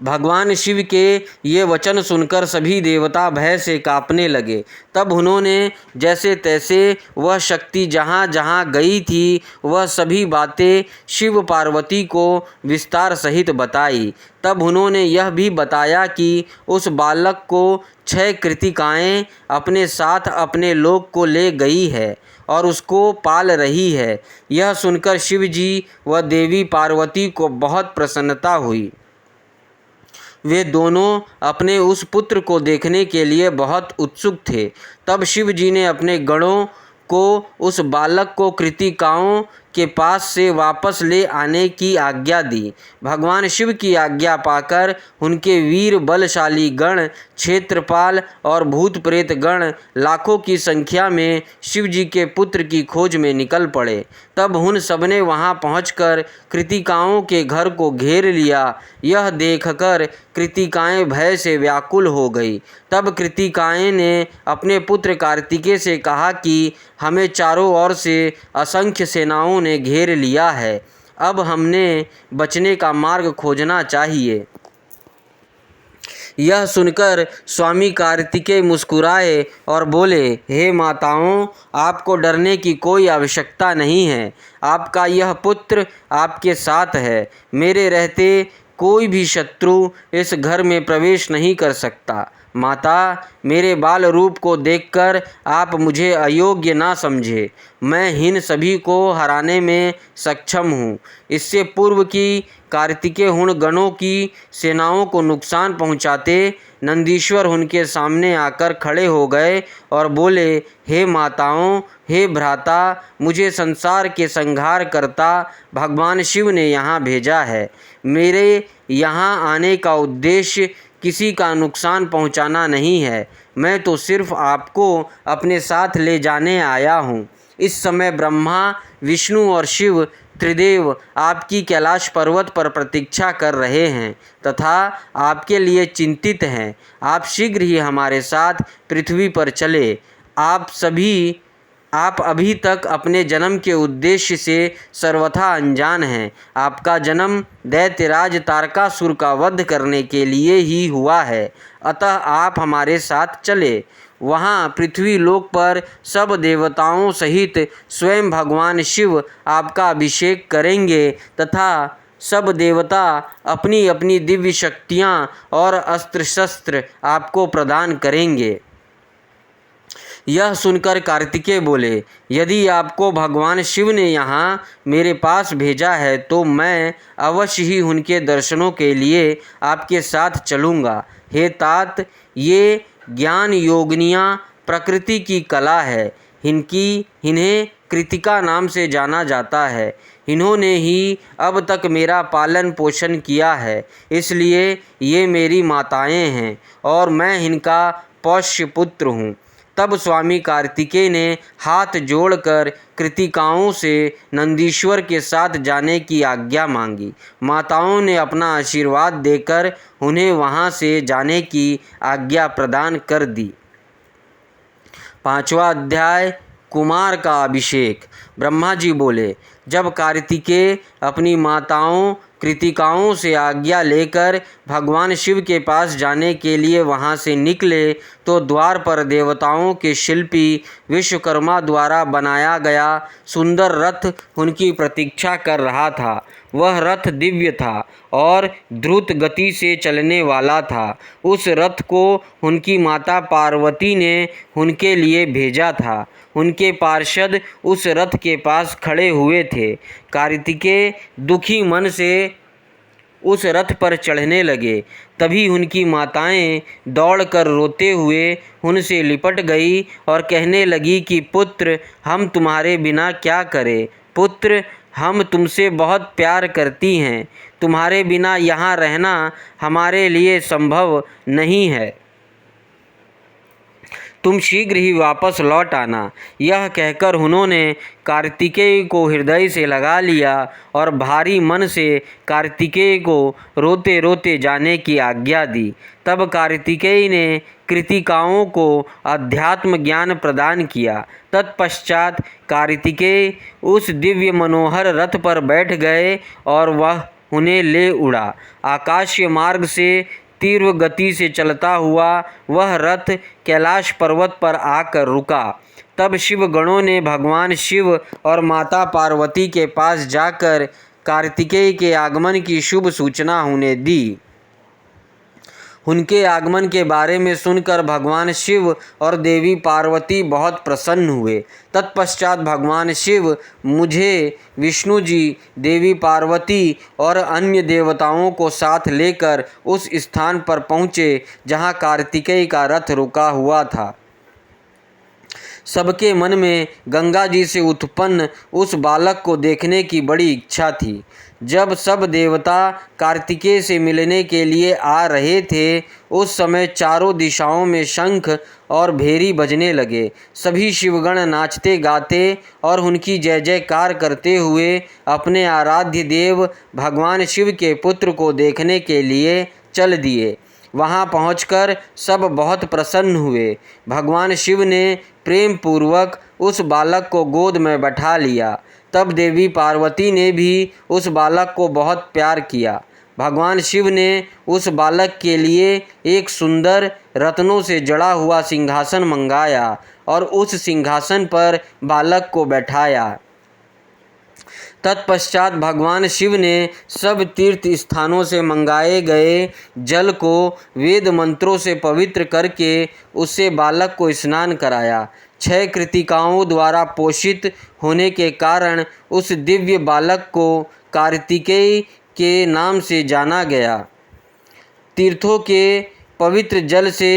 भगवान शिव के ये वचन सुनकर सभी देवता भय से कांपने लगे। तब उन्होंने जैसे तैसे वह शक्ति जहाँ जहाँ गई थी वह सभी बातें शिव पार्वती को विस्तार सहित बताई। तब उन्होंने यह भी बताया कि उस बालक को 6 कृतिकाएँ अपने साथ अपने लोक को ले गई है और उसको पाल रही है। यह सुनकर शिव जी व देवी पार्वती को बहुत प्रसन्नता हुई। वे दोनों अपने उस पुत्र को देखने के लिए बहुत उत्सुक थे। तब शिव जी ने अपने गणों को उस बालक को कृतिकाओं के पास से वापस ले आने की आज्ञा दी। भगवान शिव की आज्ञा पाकर उनके वीर बलशाली गण, क्षेत्रपाल और भूत प्रेत गण लाखों की संख्या में शिव जी के पुत्र की खोज में निकल पड़े। तब उन सबने वहां पहुंचकर कृतिकाओं के घर को घेर लिया। यह देखकर कृतिकाएँ भय से व्याकुल हो गई। तब कृतिकाएँ ने अपने पुत्र कार्तिकेय से कहा कि हमें चारों ओर से असंख्य सेनाओं ने घेर लिया है, अब हमने बचने का मार्ग खोजना चाहिए। यह सुनकर स्वामी कार्तिकेय मुस्कुराए और बोले, हे माताओं, आपको डरने की कोई आवश्यकता नहीं है। आपका यह पुत्र आपके साथ है। मेरे रहते कोई भी शत्रु इस घर में प्रवेश नहीं कर सकता। माता, मेरे बाल रूप को देखकर आप मुझे अयोग्य ना समझे। मैं इन सभी को हराने में सक्षम हूँ। इससे पूर्व की कार्तिकेय हुण गणों की सेनाओं को नुकसान पहुँचाते नंदीश्वर उनके सामने आकर खड़े हो गए और बोले, हे माताओं, हे भ्राता, मुझे संसार के संहार करता भगवान शिव ने यहाँ भेजा है। मेरे यहाँ आने का उद्देश्य किसी का नुकसान पहुँचाना नहीं है। मैं तो सिर्फ आपको अपने साथ ले जाने आया हूँ। इस समय ब्रह्मा, विष्णु और शिव त्रिदेव आपकी कैलाश पर्वत पर प्रतीक्षा कर रहे हैं तथा आपके लिए चिंतित हैं। आप शीघ्र ही हमारे साथ पृथ्वी पर चले। आप अभी तक अपने जन्म के उद्देश्य से सर्वथा अनजान हैं। आपका जन्म दैत्यराज तारकासुर का वध करने के लिए ही हुआ है। अतः आप हमारे साथ चले। वहाँ पृथ्वी लोक पर सब देवताओं सहित स्वयं भगवान शिव आपका अभिषेक करेंगे तथा सब देवता अपनी अपनी दिव्य शक्तियाँ और अस्त्र शस्त्र आपको प्रदान करेंगे। यह सुनकर कार्तिकेय बोले, यदि आपको भगवान शिव ने यहाँ मेरे पास भेजा है तो मैं अवश्य ही उनके दर्शनों के लिए आपके साथ चलूँगा। हे तात, ये ज्ञान योगिनियाँ प्रकृति की कला है। इन्हें कृतिका नाम से जाना जाता है। इन्होंने ही अब तक मेरा पालन पोषण किया है, इसलिए ये मेरी माताएं हैं और मैं इनका पौष्य पुत्र हूँ। तब स्वामी कार्तिकेय ने हाथ जोड़कर कृतिकाओं से नंदीश्वर के साथ जाने की आज्ञा मांगी। माताओं ने अपना आशीर्वाद देकर उन्हें वहां से जाने की आज्ञा प्रदान कर दी। 5वां अध्याय, कुमार का अभिषेक। ब्रह्मा जी बोले, जब कार्तिकेय अपनी माताओं कृतिकाओं से आज्ञा लेकर भगवान शिव के पास जाने के लिए वहां से निकले तो द्वार पर देवताओं के शिल्पी विश्वकर्मा द्वारा बनाया गया सुंदर रथ उनकी प्रतीक्षा कर रहा था। वह रथ दिव्य था और द्रुत गति से चलने वाला था। उस रथ को उनकी माता पार्वती ने उनके लिए भेजा था। उनके पार्षद उस रथ के पास खड़े हुए थे। कार्तिकेय दुखी मन से उस रथ पर चढ़ने लगे। तभी उनकी माताएं दौड़कर रोते हुए उनसे लिपट गई और कहने लगी कि पुत्र, हम तुम्हारे बिना क्या करें। पुत्र, हम तुमसे बहुत प्यार करती हैं। तुम्हारे बिना यहाँ रहना हमारे लिए संभव नहीं है। तुम शीघ्र ही वापस लौट आना। यह कहकर उन्होंने कार्तिकेय को हृदय से लगा लिया और भारी मन से कार्तिकेय को रोते रोते जाने की आज्ञा दी। तब कार्तिकेय ने कृतिकाओं को अध्यात्म ज्ञान प्रदान किया। तत्पश्चात कार्तिकेय उस दिव्य मनोहर रथ पर बैठ गए और वह उन्हें ले उड़ा। आकाशीय मार्ग से तीव्र गति से चलता हुआ वह रथ कैलाश पर्वत पर आकर रुका। तब शिव गणों ने भगवान शिव और माता पार्वती के पास जाकर कार्तिकेय के आगमन की शुभ सूचना उन्हें दी। उनके आगमन के बारे में सुनकर भगवान शिव और देवी पार्वती बहुत प्रसन्न हुए। तत्पश्चात भगवान शिव मुझे, विष्णु जी, देवी पार्वती और अन्य देवताओं को साथ लेकर उस स्थान पर पहुँचे जहाँ कार्तिकेय का रथ रुका हुआ था। सबके मन में गंगा जी से उत्पन्न उस बालक को देखने की बड़ी इच्छा थी। जब सब देवता कार्तिकेय से मिलने के लिए आ रहे थे, उस समय चारों दिशाओं में शंख और भेरी बजने लगे। सभी शिवगण नाचते गाते और उनकी जय जयकार करते हुए अपने आराध्य देव भगवान शिव के पुत्र को देखने के लिए चल दिए। वहां पहुंचकर सब बहुत प्रसन्न हुए। भगवान शिव ने प्रेम पूर्वक उस बालक को गोद में बैठा लिया। तब देवी पार्वती ने भी उस बालक को बहुत प्यार किया। भगवान शिव ने उस बालक के लिए एक सुंदर रत्नों से जड़ा हुआ सिंहासन मंगाया और उस सिंहासन पर बालक को बैठाया। तत्पश्चात भगवान शिव ने सब तीर्थ स्थानों से मंगाए गए जल को वेद मंत्रों से पवित्र करके उससे बालक को स्नान कराया। 6 कृतिकाओं द्वारा पोषित होने के कारण उस दिव्य बालक को कार्तिकेय के नाम से जाना गया। तीर्थों के पवित्र जल से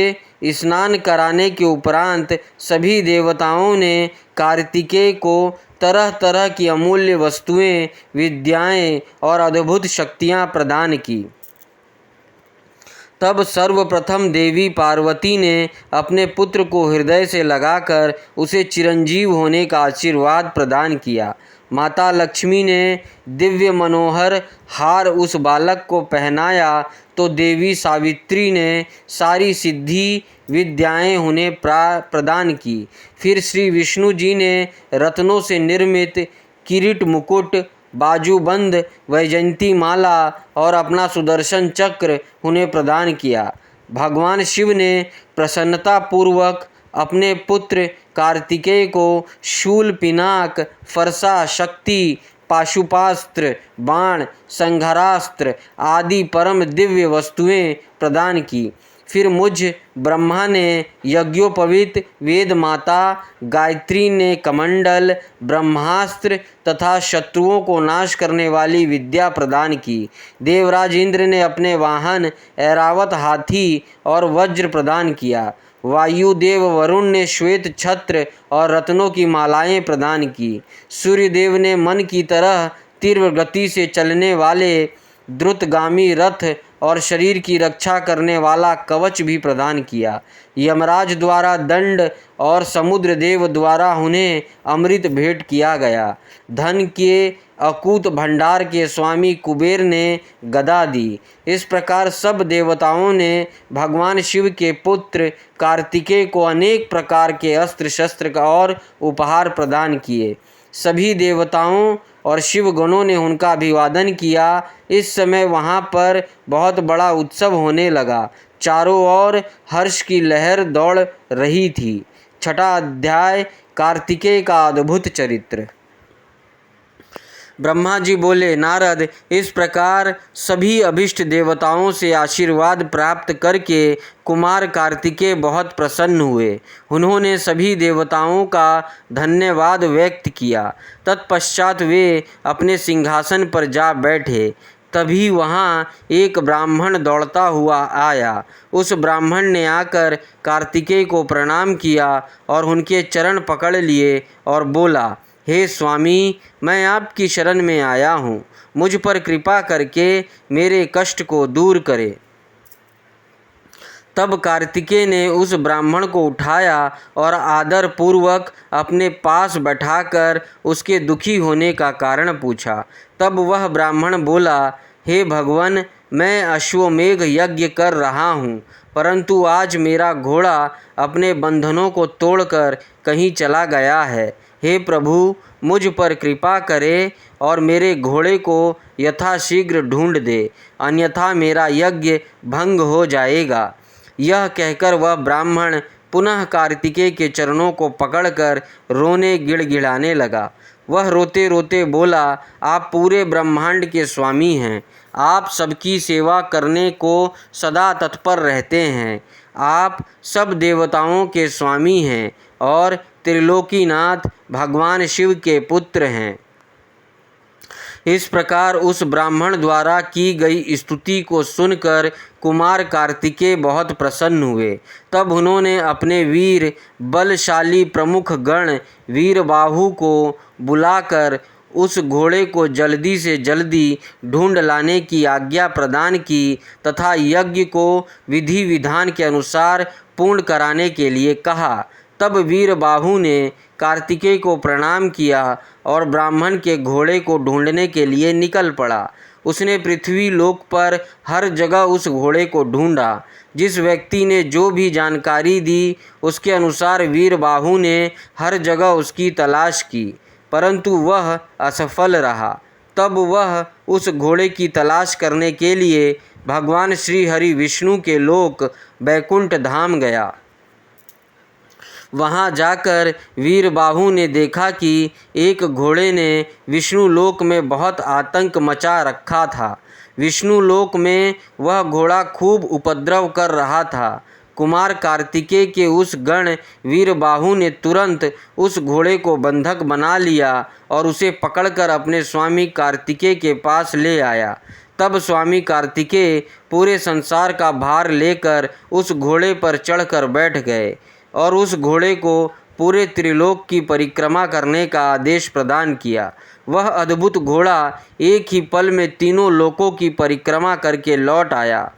स्नान कराने के उपरांत सभी देवताओं ने कार्तिकेय को तरह तरह की अमूल्य वस्तुएं, विद्याएं और अद्भुत शक्तियां प्रदान की। तब सर्वप्रथम देवी पार्वती ने अपने पुत्र को हृदय से लगाकर उसे चिरंजीव होने का आशीर्वाद प्रदान किया। माता लक्ष्मी ने दिव्य मनोहर हार उस बालक को पहनाया तो देवी सावित्री ने सारी सिद्धि विद्याएं उन्हें प्रदान की। फिर श्री विष्णु जी ने रत्नों से निर्मित किरीट, मुकुट, बाजूबंद, वैजयंती माला और अपना सुदर्शन चक्र उन्हें प्रदान किया। भगवान शिव ने प्रसन्नतापूर्वक अपने पुत्र कार्तिकेय को शूल, पिनाक, फरसा, शक्ति, पाशुपास्त्र, बाण, संहारास्त्र आदि परम दिव्य वस्तुएं प्रदान की। फिर मुझ ब्रह्मा ने यज्ञोपवीत, वेद माता गायत्री ने कमंडल, ब्रह्मास्त्र तथा शत्रुओं को नाश करने वाली विद्या प्रदान की। देवराज इंद्र ने अपने वाहन ऐरावत हाथी और वज्र प्रदान किया। वायुदेव वरुण ने श्वेत छत्र और रत्नों की मालाएं प्रदान की। सूर्यदेव ने मन की तरह तीव्र गति से चलने वाले द्रुतगामी रथ और शरीर की रक्षा करने वाला कवच भी प्रदान किया। यमराज द्वारा दंड और समुद्र देव द्वारा उन्हें अमृत भेंट किया गया। धन के अकूत भंडार के स्वामी कुबेर ने गदा दी। इस प्रकार सब देवताओं ने भगवान शिव के पुत्र कार्तिकेय को अनेक प्रकार के अस्त्र शस्त्र और उपहार प्रदान किए। सभी देवताओं और शिवगणों ने उनका अभिवादन किया। इस समय वहाँ पर बहुत बड़ा उत्सव होने लगा। चारों ओर हर्ष की लहर दौड़ रही थी। 6वां अध्याय, कार्तिकेय का अद्भुत चरित्र। ब्रह्मा जी बोले, नारद, इस प्रकार सभी अभिष्ट देवताओं से आशीर्वाद प्राप्त करके कुमार कार्तिकेय बहुत प्रसन्न हुए। उन्होंने सभी देवताओं का धन्यवाद व्यक्त किया। तत्पश्चात वे अपने सिंहासन पर जा बैठे। तभी वहाँ एक ब्राह्मण दौड़ता हुआ आया। उस ब्राह्मण ने आकर कार्तिकेय को प्रणाम किया और उनके चरण पकड़ लिए और बोला, हे स्वामी, मैं आपकी शरण में आया हूँ। मुझ पर कृपा करके मेरे कष्ट को दूर करे। तब कार्तिकेय ने उस ब्राह्मण को उठाया और आदर पूर्वक अपने पास बैठाकर उसके दुखी होने का कारण पूछा। तब वह ब्राह्मण बोला, हे भगवान, मैं अश्वमेघ यज्ञ कर रहा हूँ, परंतु आज मेरा घोड़ा अपने बंधनों को तोड़कर कहीं चला गया है। हे प्रभु, मुझ पर कृपा करे और मेरे घोड़े को यथाशीघ्र ढूंढ दे, अन्यथा मेरा यज्ञ भंग हो जाएगा। यह कहकर वह ब्राह्मण पुनः कार्तिकेय के चरणों को पकड़कर रोने गिड़गिड़ाने लगा। वह रोते रोते बोला, आप पूरे ब्रह्मांड के स्वामी हैं। आप सबकी सेवा करने को सदा तत्पर रहते हैं। आप सब देवताओं के स्वामी हैं और त्रिलोकीनाथ भगवान शिव के पुत्र हैं। इस प्रकार उस ब्राह्मण द्वारा की गई स्तुति को सुनकर कुमार कार्तिकेय बहुत प्रसन्न हुए। तब उन्होंने अपने वीर बलशाली प्रमुख गण वीरबाहु को बुलाकर उस घोड़े को जल्दी से जल्दी ढूंढ लाने की आज्ञा प्रदान की तथा यज्ञ को विधि विधान के अनुसार पूर्ण कराने के लिए कहा। तब वीरबाहु ने कार्तिकेय को प्रणाम किया और ब्राह्मण के घोड़े को ढूंढने के लिए निकल पड़ा। उसने पृथ्वी लोक पर हर जगह उस घोड़े को ढूंढा। जिस व्यक्ति ने जो भी जानकारी दी उसके अनुसार वीरबाहु ने हर जगह उसकी तलाश की, परंतु वह असफल रहा। तब वह उस घोड़े की तलाश करने के लिए भगवान श्री हरि विष्णु के लोक बैकुंठ धाम गया। वहाँ जाकर वीरबाहु ने देखा कि एक घोड़े ने विष्णु लोक में बहुत आतंक मचा रखा था। विष्णु लोक में वह घोड़ा खूब उपद्रव कर रहा था। कुमार कार्तिकेय के उस गण वीरबाहु ने तुरंत उस घोड़े को बंधक बना लिया और उसे पकड़कर अपने स्वामी कार्तिकेय के पास ले आया। तब स्वामी कार्तिकेय पूरे संसार का भार लेकर उस घोड़े पर चढ़कर बैठ गए और उस घोड़े को पूरे त्रिलोक की परिक्रमा करने का आदेश प्रदान किया। वह अद्भुत घोड़ा एक ही पल में तीनों लोकों की परिक्रमा करके लौट आया।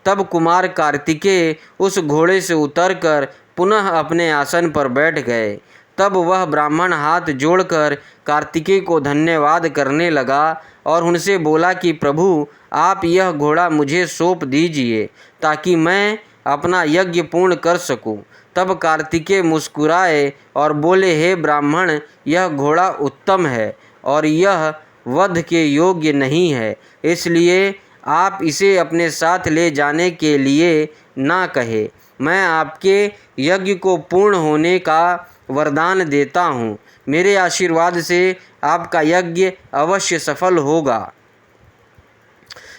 तब कुमार कार्तिकेय उस घोड़े से उतरकर पुनः अपने आसन पर बैठ गए। तब वह ब्राह्मण हाथ जोड़कर कार्तिकेय को धन्यवाद करने लगा और उनसे बोला कि प्रभु, आप यह घोड़ा मुझे सौंप दीजिए ताकि मैं अपना यज्ञ पूर्ण कर सकूं। तब कार्तिकेय मुस्कुराए और बोले, हे ब्राह्मण, यह घोड़ा उत्तम है और यह वध के योग्य नहीं है, इसलिए आप इसे अपने साथ ले जाने के लिए ना कहे। मैं आपके यज्ञ को पूर्ण होने का वरदान देता हूँ। मेरे आशीर्वाद से आपका यज्ञ अवश्य सफल होगा।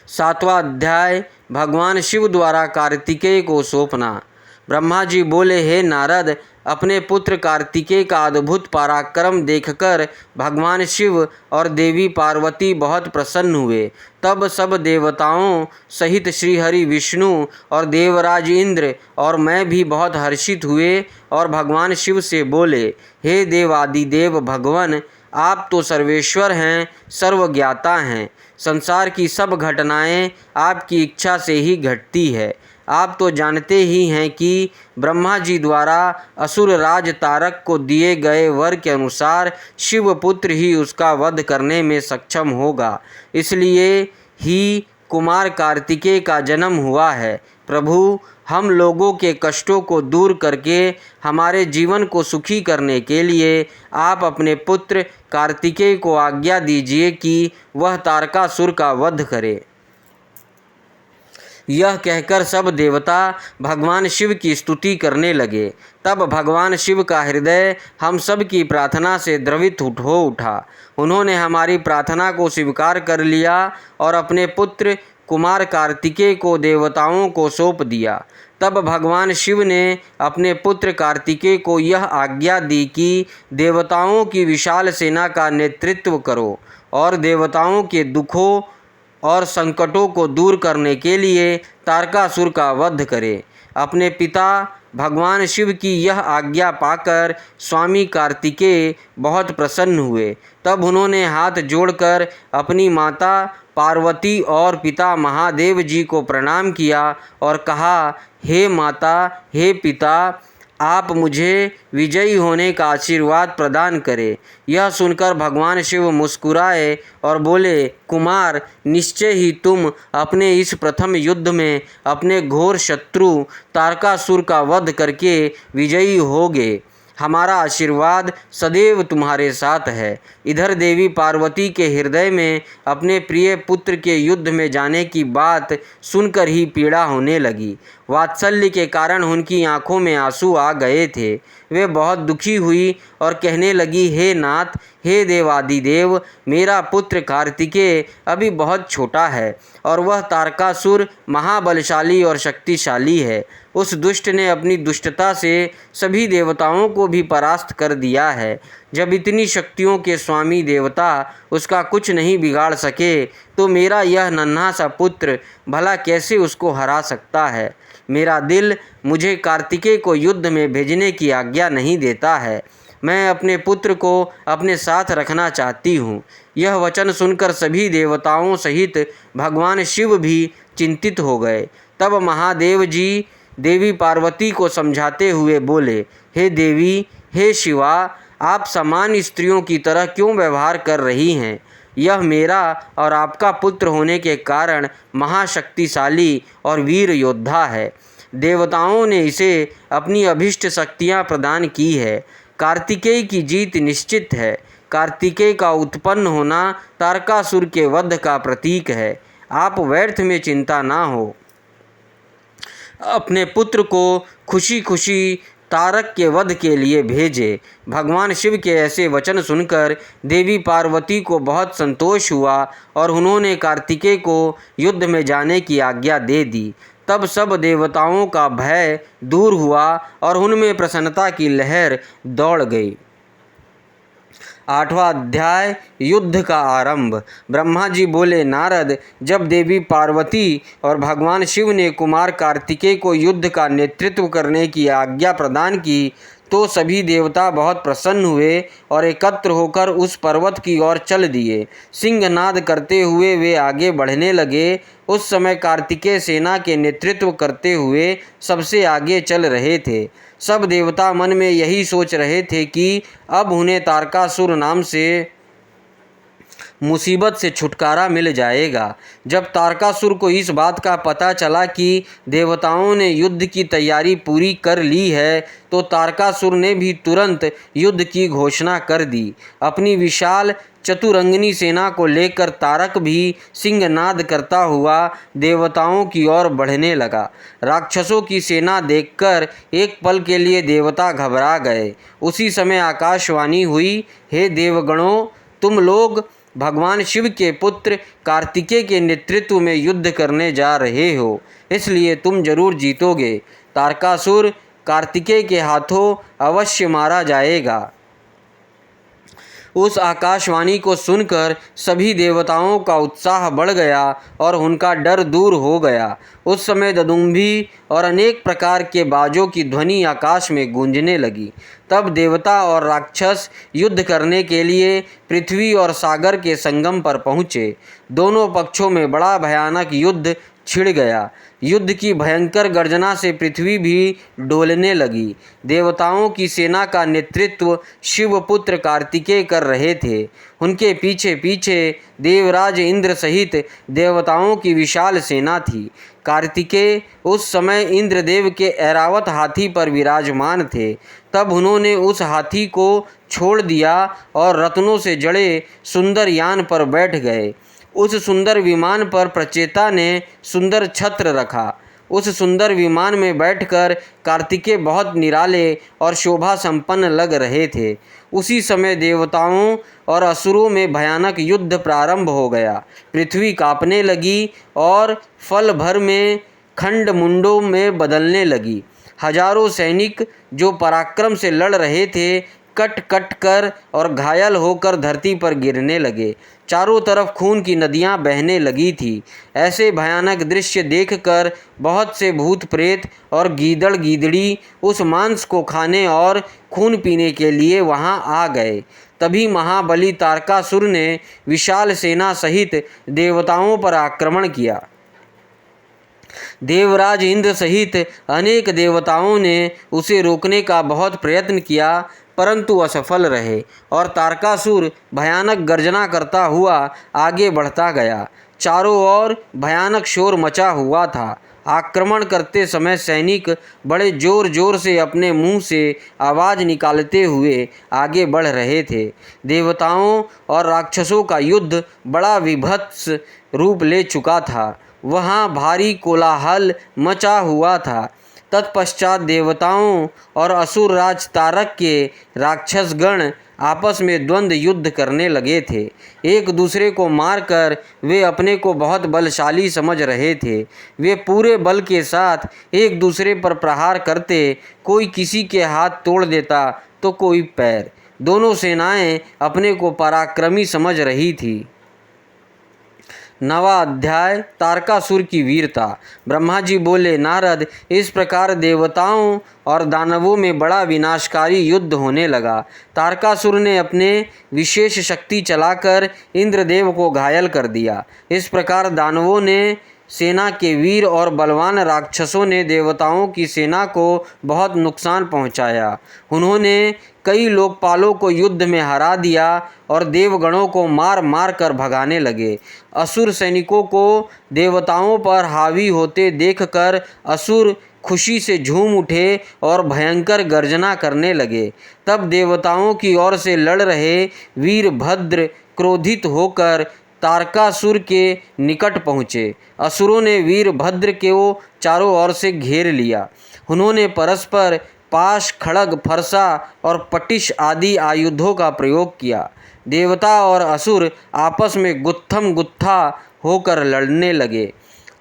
7वां अध्याय भगवान शिव द्वारा कार्तिकेय को सौंपना। ब्रह्मा जी बोले, हे नारद, अपने पुत्र कार्तिकेय का अद्भुत पराक्रम देखकर भगवान शिव और देवी पार्वती बहुत प्रसन्न हुए। तब सब देवताओं सहित श्रीहरि विष्णु और देवराज इंद्र और मैं भी बहुत हर्षित हुए और भगवान शिव से बोले, हे देवादिदेव भगवान, आप तो सर्वेश्वर हैं, सर्वज्ञाता हैं। संसार की सब घटनाएं आपकी इच्छा से ही घटती है। आप तो जानते ही हैं कि ब्रह्मा जी द्वारा असुर राज तारक को दिए गए वर के अनुसार शिवपुत्र ही उसका वध करने में सक्षम होगा। इसलिए ही कुमार कार्तिकेय का जन्म हुआ है। प्रभु, हम लोगों के कष्टों को दूर करके हमारे जीवन को सुखी करने के लिए आप अपने पुत्र कार्तिकेय को आज्ञा दीजिए कि वह तारकासुर का वध करे। यह कहकर सब देवता भगवान शिव की स्तुति करने लगे। तब भगवान शिव का हृदय हम सब की प्रार्थना से द्रवित हो उठा। उन्होंने हमारी प्रार्थना को स्वीकार कर लिया और अपने पुत्र कुमार कार्तिकेय को देवताओं को सौंप दिया। तब भगवान शिव ने अपने पुत्र कार्तिकेय को यह आज्ञा दी कि देवताओं की विशाल सेना का नेतृत्व करो और देवताओं के दुखों और संकटों को दूर करने के लिए तारकासुर का वध करे। अपने पिता भगवान शिव की यह आज्ञा पाकर स्वामी कार्तिकेय बहुत प्रसन्न हुए। तब उन्होंने हाथ जोड़कर अपनी माता पार्वती और पिता महादेव जी को प्रणाम किया और कहा, हे माता, हे पिता, आप मुझे विजयी होने का आशीर्वाद प्रदान करें। यह सुनकर भगवान शिव मुस्कुराए और बोले, कुमार, निश्चय ही तुम अपने इस प्रथम युद्ध में अपने घोर शत्रु तारकासुर का वध करके विजयी होगे। हमारा आशीर्वाद सदैव तुम्हारे साथ है। इधर देवी पार्वती के हृदय में अपने प्रिय पुत्र के युद्ध में जाने की बात सुनकर ही पीड़ा होने लगी। वात्सल्य के कारण उनकी आंखों में आंसू आ गए थे। वे बहुत दुखी हुई और कहने लगी, हे नाथ, हे देवादिदेव, मेरा पुत्र कार्तिकेय अभी बहुत छोटा है और वह तारकासुर महाबलशाली और शक्तिशाली है। उस दुष्ट ने अपनी दुष्टता से सभी देवताओं को भी परास्त कर दिया है। जब इतनी शक्तियों के स्वामी देवता उसका कुछ नहीं बिगाड़ सके तो मेरा यह नन्हा सा पुत्र भला कैसे उसको हरा सकता है। मेरा दिल मुझे कार्तिकेय को युद्ध में भेजने की आज्ञा नहीं देता है। मैं अपने पुत्र को अपने साथ रखना चाहती हूँ। यह वचन सुनकर सभी देवताओं सहित भगवान शिव भी चिंतित हो गए। तब महादेव जी देवी पार्वती को समझाते हुए बोले, हे देवी, हे शिवा, आप समान स्त्रियों की तरह क्यों व्यवहार कर रही हैं। यह मेरा और आपका पुत्र होने के कारण महाशक्तिशाली और वीर योद्धा है। देवताओं ने इसे अपनी अभीष्ट शक्तियाँ प्रदान की है। कार्तिकेय की जीत निश्चित है। कार्तिकेय का उत्पन्न होना तारकासुर के वध का प्रतीक है। आप व्यर्थ में चिंता ना हो। अपने पुत्र को खुशी खुशी तारक के वध के लिए भेजे। भगवान शिव के ऐसे वचन सुनकर देवी पार्वती को बहुत संतोष हुआ और उन्होंने कार्तिकेय को युद्ध में जाने की आज्ञा दे दी। तब सब देवताओं का भय दूर हुआ और उनमें प्रसन्नता की लहर दौड़ गई। 8वां अध्याय युद्ध का आरंभ। ब्रह्मा जी बोले, नारद, जब देवी पार्वती और भगवान शिव ने कुमार कार्तिकेय को युद्ध का नेतृत्व करने की आज्ञा प्रदान की तो सभी देवता बहुत प्रसन्न हुए और एकत्र होकर उस पर्वत की ओर चल दिए। सिंहनाद करते हुए वे आगे बढ़ने लगे। उस समय कार्तिकेय सेना के नेतृत्व करते हुए सबसे आगे चल रहे थे। सब देवता मन में यही सोच रहे थे कि अब उन्हें तारकासुर नाम से मुसीबत से छुटकारा मिल जाएगा। जब तारकासुर को इस बात का पता चला कि देवताओं ने युद्ध की तैयारी पूरी कर ली है तो तारकासुर ने भी तुरंत युद्ध की घोषणा कर दी। अपनी विशाल चतुरंगिनी सेना को लेकर तारक भी सिंहनाद करता हुआ देवताओं की ओर बढ़ने लगा। राक्षसों की सेना देखकर एक पल के लिए देवता घबरा गए। उसी समय आकाशवाणी हुई, हे देवगणों, तुम लोग भगवान शिव के पुत्र कार्तिकेय के नेतृत्व में युद्ध करने जा रहे हो, इसलिए तुम जरूर जीतोगे। तारकासुर कार्तिकेय के हाथों अवश्य मारा जाएगा। उस आकाशवाणी को सुनकर सभी देवताओं का उत्साह बढ़ गया और उनका डर दूर हो गया। उस समय ददुम्भी और अनेक प्रकार के बाजों की ध्वनि आकाश में गूंजने लगी। तब देवता और राक्षस युद्ध करने के लिए पृथ्वी और सागर के संगम पर पहुँचे। दोनों पक्षों में बड़ा भयानक युद्ध छिड़ गया। युद्ध की भयंकर गर्जना से पृथ्वी भी डोलने लगी। देवताओं की सेना का नेतृत्व शिवपुत्र कार्तिकेय कर रहे थे। उनके पीछे पीछे देवराज इंद्र सहित देवताओं की विशाल सेना थी। कार्तिकेय उस समय इंद्रदेव के ऐरावत हाथी पर विराजमान थे। तब उन्होंने उस हाथी को छोड़ दिया और रत्नों से जड़े सुंदर यान पर बैठ गए। उस सुंदर विमान पर प्रचेता ने सुंदर छत्र रखा। उस सुंदर विमान में बैठकर कार्तिकेय बहुत निराले और शोभा संपन्न लग रहे थे। उसी समय देवताओं और असुरों में भयानक युद्ध प्रारंभ हो गया। पृथ्वी कांपने लगी और फल भर में खंड मुंडों में बदलने लगी। हजारों सैनिक जो पराक्रम से लड़ रहे थे कट कट कर और घायल होकर धरती पर गिरने लगे। चारों तरफ खून की नदियां बहने लगी थी। ऐसे भयानक दृश्य देखकर बहुत से भूत प्रेत और गीदड़ गीदड़ी उस मांस को खाने और खून पीने के लिए वहां आ गए। तभी महाबली तारकासुर ने विशाल सेना सहित देवताओं पर आक्रमण किया। देवराज इंद्र सहित अनेक देवताओं ने उसे रोकने का बहुत प्रयत्न किया परंतु असफल रहे और तारकासुर भयानक गर्जना करता हुआ आगे बढ़ता गया। चारों ओर भयानक शोर मचा हुआ था। आक्रमण करते समय सैनिक बड़े जोर जोर से अपने मुंह से आवाज़ निकालते हुए आगे बढ़ रहे थे। देवताओं और राक्षसों का युद्ध बड़ा विभत्स रूप ले चुका था। वहाँ भारी कोलाहल मचा हुआ था। तत्पश्चात देवताओं और असुर राज तारक के राक्षसगण आपस में द्वंद्व युद्ध करने लगे थे। एक दूसरे को मारकर वे अपने को बहुत बलशाली समझ रहे थे। वे पूरे बल के साथ एक दूसरे पर प्रहार करते। कोई किसी के हाथ तोड़ देता तो कोई पैर। दोनों सेनाएं अपने को पराक्रमी समझ रही थी। 9वां अध्याय तारकासुर की वीरता। ब्रह्मा जी बोले, नारद, इस प्रकार देवताओं और दानवों में बड़ा विनाशकारी युद्ध होने लगा। तारकासुर ने अपने विशेष शक्ति चलाकर इंद्रदेव को घायल कर दिया। इस प्रकार दानवों ने सेना के वीर और बलवान राक्षसों ने देवताओं की सेना को बहुत नुकसान पहुंचाया। उन्होंने कई लोकपालों को युद्ध में हरा दिया और देवगणों को मार मार कर भगाने लगे। असुर सैनिकों को देवताओं पर हावी होते देखकर असुर खुशी से झूम उठे और भयंकर गर्जना करने लगे। तब देवताओं की ओर से लड़ रहे वीरभद्र क्रोधित होकर तारकासुर के निकट पहुँचे। असुरों ने वीरभद्र को चारों ओर से घेर लिया। उन्होंने परस्पर पाश, खड़ग, फरसा और पटिश आदि आयुधों का प्रयोग किया। देवता और असुर आपस में गुत्थम गुत्था होकर लड़ने लगे।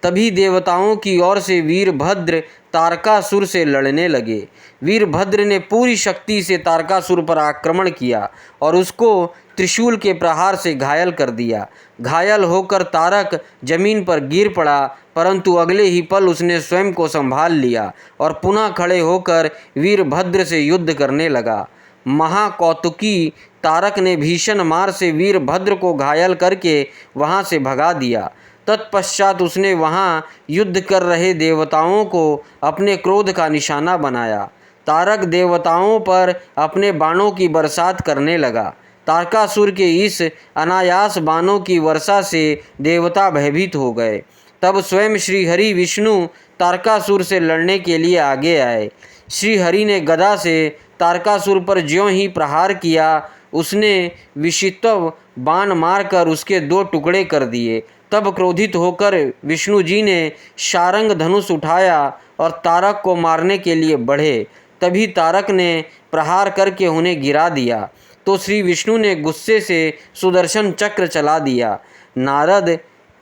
तभी देवताओं की ओर से वीरभद्र तारकासुर से लड़ने लगे। वीरभद्र ने पूरी शक्ति से तारकासुर पर आक्रमण किया और उसको त्रिशूल के प्रहार से घायल कर दिया। घायल होकर तारक जमीन पर गिर पड़ा, परंतु अगले ही पल उसने स्वयं को संभाल लिया और पुनः खड़े होकर वीरभद्र से युद्ध करने लगा। महाकौतुकी तारक ने भीषण मार से वीरभद्र को घायल करके वहां से भगा दिया। तत्पश्चात उसने वहां युद्ध कर रहे देवताओं को अपने क्रोध का निशाना बनाया। तारक देवताओं पर अपने बाणों की बरसात करने लगा। तारकासुर के इस अनायास बाणों की वर्षा से देवता भयभीत हो गए। तब स्वयं श्री हरि विष्णु तारकासुर से लड़ने के लिए आगे आए। श्री हरि ने गदा से तारकासुर पर ज्यों ही प्रहार किया, उसने विषित्व बाण मारकर उसके 2 टुकड़े कर दिए। तब क्रोधित होकर विष्णु जी ने शारंग धनुष उठाया और तारक को मारने के लिए बढ़े। तभी तारक ने प्रहार करके उन्हें गिरा दिया तो श्री विष्णु ने गुस्से से सुदर्शन चक्र चला दिया। नारद,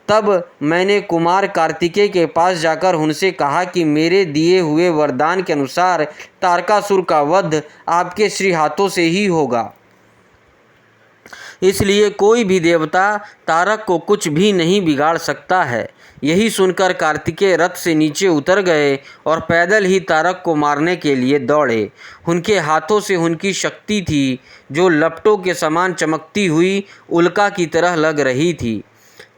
तब मैंने कुमार कार्तिकेय के पास जाकर उनसे कहा कि मेरे दिए हुए वरदान के अनुसार तारकासुर का वध आपके श्री हाथों से ही होगा, इसलिए कोई भी देवता तारक को कुछ भी नहीं बिगाड़ सकता है। यही सुनकर कार्तिकेय रथ से नीचे उतर गए और पैदल ही तारक को मारने के लिए दौड़े। उनके हाथों से उनकी शक्ति थी जो लपटों के समान चमकती हुई उल्का की तरह लग रही थी।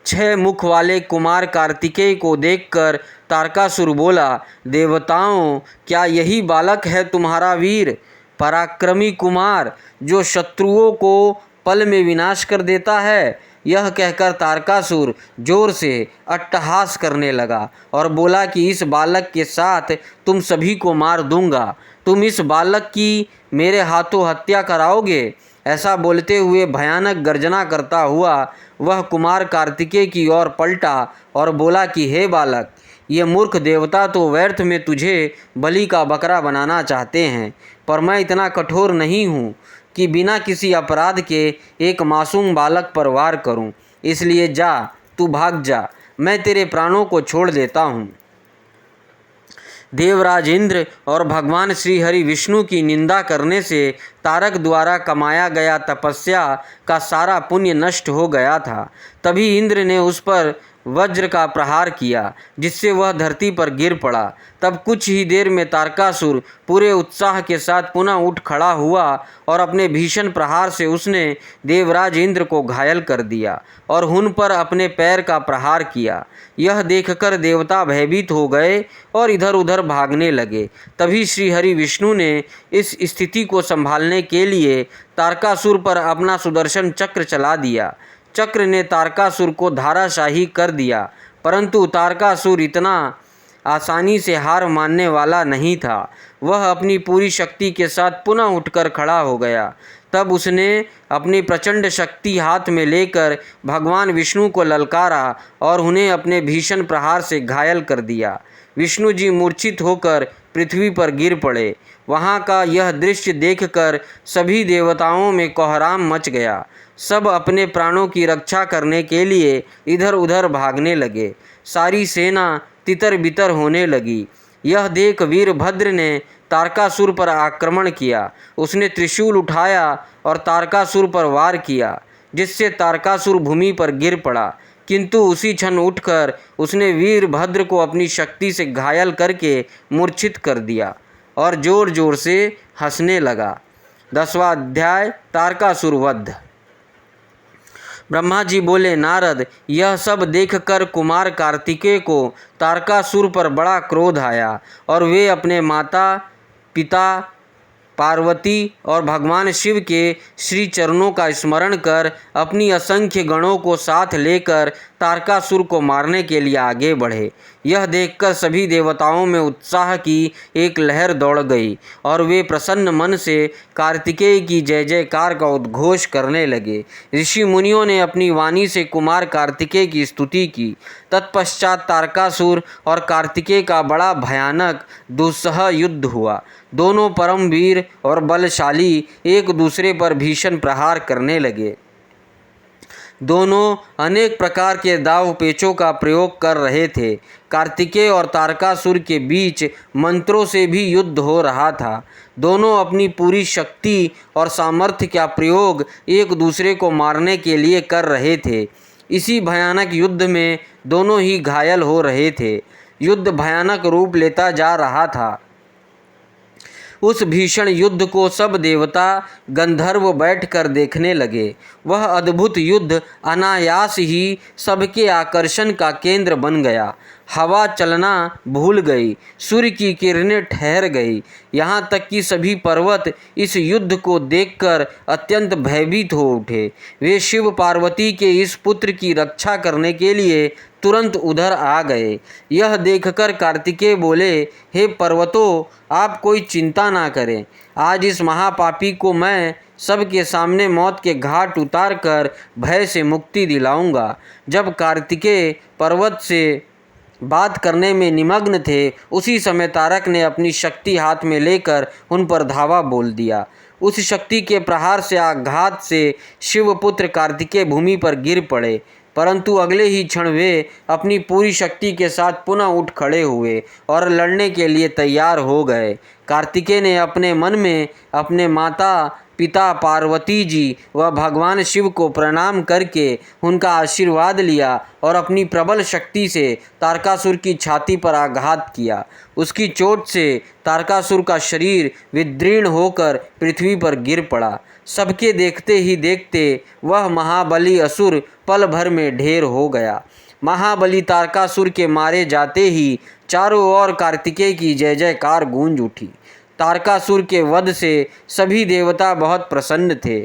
6 मुख वाले कुमार कार्तिकेय को देखकर तारकासुर बोला, देवताओं, क्या यही बालक है तुम्हारा वीर पराक्रमी कुमार जो शत्रुओं को पल में विनाश कर देता है? यह कहकर तारकासुर जोर से अट्टहास करने लगा और बोला कि इस बालक के साथ तुम सभी को मार दूंगा। तुम इस बालक की मेरे हाथों हत्या कराओगे? ऐसा बोलते हुए भयानक गर्जना करता हुआ वह कुमार कार्तिकेय की ओर पलटा और बोला कि हे बालक, ये मूर्ख देवता तो व्यर्थ में तुझे बलि का बकरा बनाना चाहते हैं, पर मैं इतना कठोर नहीं हूँ कि बिना किसी अपराध के एक मासूम बालक पर वार करूं। इसलिए जा, तू भाग जा, मैं तेरे प्राणों को छोड़ देता हूं। देवराज इंद्र और भगवान श्री हरि विष्णु की निंदा करने से तारक द्वारा कमाया गया तपस्या का सारा पुण्य नष्ट हो गया था। तभी इंद्र ने उस पर वज्र का प्रहार किया, जिससे वह धरती पर गिर पड़ा। तब कुछ ही देर में तारकासुर पूरे उत्साह के साथ पुनः उठ खड़ा हुआ और अपने भीषण प्रहार से उसने देवराज इंद्र को घायल कर दिया और उन पर अपने पैर का प्रहार किया। यह देखकर देवता भयभीत हो गए और इधर उधर भागने लगे। तभी श्री हरि विष्णु ने इस स्थिति को संभालने के लिए तारकासुर पर अपना सुदर्शन चक्र चला दिया। चक्र ने तारकासुर को धाराशाही कर दिया, परंतु तारकासुर इतना आसानी से हार मानने वाला नहीं था। वह अपनी पूरी शक्ति के साथ पुनः उठकर खड़ा हो गया। तब उसने अपनी प्रचंड शक्ति हाथ में लेकर भगवान विष्णु को ललकारा और उन्हें अपने भीषण प्रहार से घायल कर दिया। विष्णु जी मूर्छित होकर पृथ्वी पर गिर पड़े। वहाँ का यह दृश्य देखकर सभी देवताओं में कोहराम मच गया। सब अपने प्राणों की रक्षा करने के लिए इधर उधर भागने लगे। सारी सेना तितर बितर होने लगी। यह देख वीरभद्र ने तारकासुर पर आक्रमण किया। उसने त्रिशूल उठाया और तारकासुर पर वार किया, जिससे तारकासुर भूमि पर गिर पड़ा। किंतु उसी क्षण उठकर उसने वीरभद्र को अपनी शक्ति से घायल करके मूर्छित कर दिया और जोर जोर से हंसने लगा। 10वां अध्याय तारकासुर वध। ब्रह्मा जी बोले, नारद, यह सब देखकर कुमार कार्तिकेय को तारकासुर पर बड़ा क्रोध आया और वे अपने माता पिता पार्वती और भगवान शिव के श्री चरणों का स्मरण कर अपनी असंख्य गणों को साथ लेकर तारकासुर को मारने के लिए आगे बढ़े। यह देखकर सभी देवताओं में उत्साह की एक लहर दौड़ गई और वे प्रसन्न मन से कार्तिकेय की जय जयकार का उद्घोष करने लगे। ऋषि मुनियों ने अपनी वाणी से कुमार कार्तिकेय की स्तुति की। तत्पश्चात तारकासुर और कार्तिकेय का बड़ा भयानक दुस्सह युद्ध हुआ। दोनों परम वीर और बलशाली एक दूसरे पर भीषण प्रहार करने लगे। दोनों अनेक प्रकार के दाव पेचों का प्रयोग कर रहे थे। कार्तिकेय और तारकासुर के बीच मंत्रों से भी युद्ध हो रहा था। दोनों अपनी पूरी शक्ति और सामर्थ्य का प्रयोग एक दूसरे को मारने के लिए कर रहे थे। इसी भयानक युद्ध में दोनों ही घायल हो रहे थे। युद्ध भयानक रूप लेता जा रहा था। उस भीषण युद्ध को सब देवता गंधर्व बैठकर देखने लगे। वह अद्भुत युद्ध अनायास ही सबके आकर्षण का केंद्र बन गया। हवा चलना भूल गई, सूर्य की किरणें ठहर गई, यहाँ तक कि सभी पर्वत इस युद्ध को देखकर अत्यंत भयभीत हो उठे। वे शिव पार्वती के इस पुत्र की रक्षा करने के लिए तुरंत उधर आ गए। यह देखकर कार्तिकेय बोले, हे पर्वतों, आप कोई चिंता ना करें। आज इस महापापी को मैं सबके सामने मौत के घाट उतार कर भय से मुक्ति दिलाऊंगा। जब कार्तिकेय पर्वत से बात करने में निमग्न थे, उसी समय तारक ने अपनी शक्ति हाथ में लेकर उन पर धावा बोल दिया। उस शक्ति के प्रहार से आघात से शिवपुत्र कार्तिकेय भूमि पर गिर पड़े, परंतु अगले ही क्षण वे अपनी पूरी शक्ति के साथ पुनः उठ खड़े हुए और लड़ने के लिए तैयार हो गए। कार्तिकेय ने अपने मन में अपने माता पिता पार्वती जी व भगवान शिव को प्रणाम करके उनका आशीर्वाद लिया और अपनी प्रबल शक्ति से तारकासुर की छाती पर आघात किया। उसकी चोट से तारकासुर का शरीर विदीर्ण होकर पृथ्वी पर गिर पड़ा। सबके देखते ही देखते वह महाबली असुर पल भर में ढेर हो गया। महाबली तारकासुर के मारे जाते ही चारों ओर कार्तिकेय की जय जयकार गूंज उठी। तारकासुर के वध से सभी देवता बहुत प्रसन्न थे।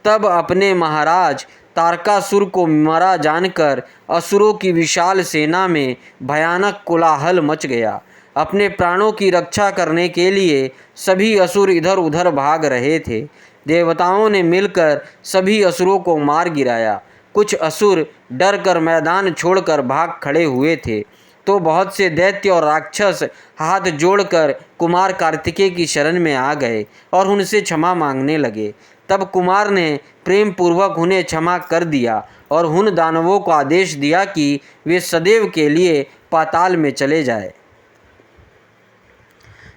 तब अपने महाराज तारकासुर को मरा जानकर असुरों की विशाल सेना में भयानक कोलाहल मच गया। अपने प्राणों की रक्षा करने के लिए सभी असुर इधर उधर भाग रहे थे। देवताओं ने मिलकर सभी असुरों को मार गिराया। कुछ असुर डर कर मैदान छोड़कर भाग खड़े हुए थे, तो बहुत से दैत्य और राक्षस हाथ जोड़कर कुमार कार्तिकेय की शरण में आ गए और उनसे क्षमा मांगने लगे। तब कुमार ने प्रेम पूर्वक उन्हें क्षमा कर दिया और उन दानवों को आदेश दिया कि वे सदैव के लिए पाताल में चले जाए।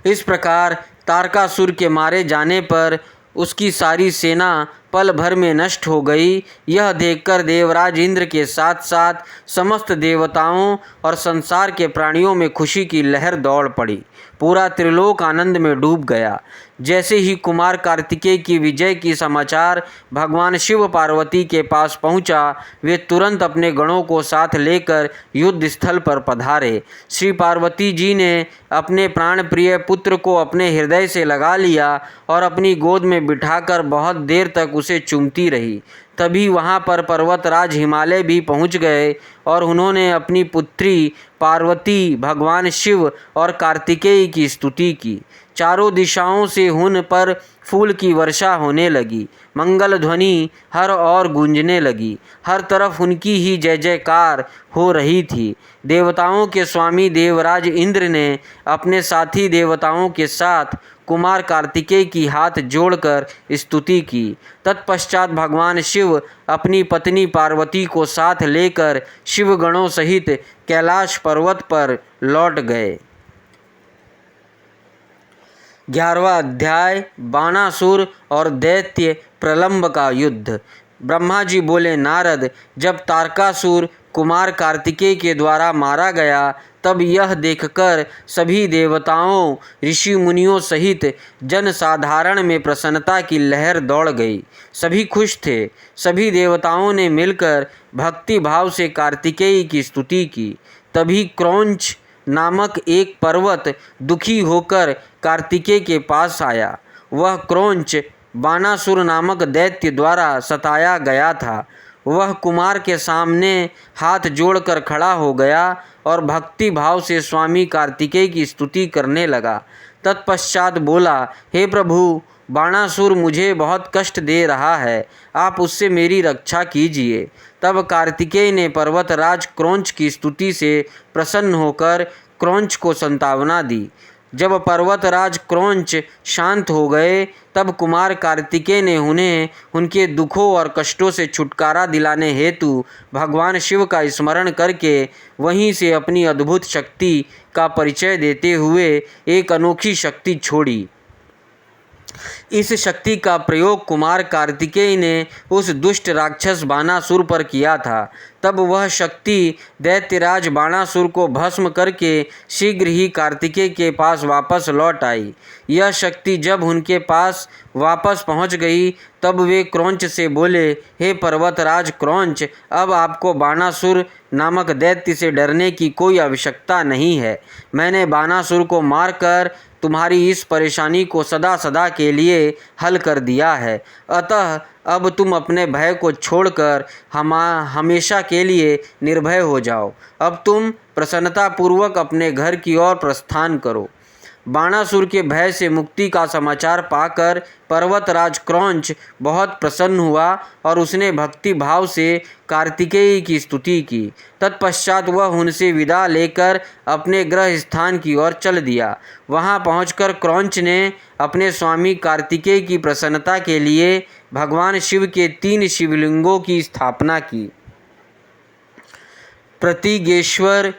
इस प्रकार तारकासुर के मारे जाने पर उसकी सारी सेना पल भर में नष्ट हो गई। यह देखकर देवराज इंद्र के साथ साथ समस्त देवताओं और संसार के प्राणियों में खुशी की लहर दौड़ पड़ी। पूरा त्रिलोक आनंद में डूब गया। जैसे ही कुमार कार्तिकेय की विजय की समाचार भगवान शिव पार्वती के पास पहुंचा, वे तुरंत अपने गणों को साथ लेकर युद्ध स्थल पर पधारे। श्री पार्वती जी ने अपने प्राण प्रिय पुत्र को अपने हृदय से लगा लिया और अपनी गोद में बिठाकर बहुत देर तक उसे चूमती रही। तभी वहाँ पर पर्वतराज हिमालय भी पहुँच गए और उन्होंने अपनी पुत्री पार्वती, भगवान शिव और कार्तिकेय की स्तुति की। चारों दिशाओं से उन पर फूल की वर्षा होने लगी। मंगल ध्वनि हर ओर गूंजने लगी। हर तरफ उनकी ही जय जयकार हो रही थी। देवताओं के स्वामी देवराज इंद्र ने अपने साथी देवताओं के साथ कुमार कार्तिकेय की हाथ जोड़कर स्तुति की। तत्पश्चात भगवान शिव अपनी पत्नी पार्वती को साथ लेकर शिवगणों सहित कैलाश पर्वत पर लौट गए। 11वां अध्याय बाणासुर और दैत्य प्रलंब का युद्ध। ब्रह्मा जी बोले, नारद, जब तारकासुर कुमार कार्तिकेय के द्वारा मारा गया, तब यह देखकर सभी देवताओं, ऋषि मुनियों सहित जन साधारण में प्रसन्नता की लहर दौड़ गई। सभी खुश थे। सभी देवताओं ने मिलकर भक्ति भाव से कार्तिकेय की स्तुति की। तभी क्रौंच नामक एक पर्वत दुखी होकर कार्तिकेय के पास आया। वह क्रौंच बाणासुर नामक दैत्य द्वारा सताया गया था। वह कुमार के सामने हाथ जोड़कर खड़ा हो गया और भक्ति भाव से स्वामी कार्तिकेय की स्तुति करने लगा। तत्पश्चात बोला, हे प्रभु, बाणासुर मुझे बहुत कष्ट दे रहा है, आप उससे मेरी रक्षा कीजिए। तब कार्तिकेय ने पर्वतराज क्रौंच की स्तुति से प्रसन्न होकर क्रौंच को सांत्वना दी। जब पर्वतराज क्रौंच शांत हो गए तब कुमार कार्तिकेय ने उन्हें उनके दुखों और कष्टों से छुटकारा दिलाने हेतु भगवान शिव का स्मरण करके वहीं से अपनी अद्भुत शक्ति का परिचय देते हुए एक अनोखी शक्ति छोड़ी। इस शक्ति का प्रयोग कुमार कार्तिकेय ने उस दुष्ट राक्षस बाणासुर पर किया था। तब वह शक्ति दैत्यराज बाणासुर को भस्म करके शीघ्र ही कार्तिकेय के पास वापस लौट आई। यह शक्ति जब उनके पास वापस पहुंच गई तब वे क्रौंच से बोले, हे पर्वतराज क्रौंच, अब आपको बाणासुर नामक दैत्य से डरने की कोई आवश्यकता नहीं है। मैंने बाणासुर को मारकर तुम्हारी इस परेशानी को सदा सदा के लिए हल कर दिया है। अतः अब तुम अपने भय को छोड़कर हमेशा के लिए निर्भय हो जाओ। अब तुम प्रसन्नतापूर्वक अपने घर की ओर प्रस्थान करो। बाणासुर के भय से मुक्ति का समाचार पाकर पर्वतराज क्रौंच बहुत प्रसन्न हुआ और उसने भक्ति भाव से कार्तिकेय की स्तुति की। तत्पश्चात वह उनसे विदा लेकर अपने गृह स्थान की ओर चल दिया। वहां पहुंचकर क्रौंच ने अपने स्वामी कार्तिकेय की प्रसन्नता के लिए भगवान शिव के 3 शिवलिंगों की स्थापना की। प्रतिगेश्वर,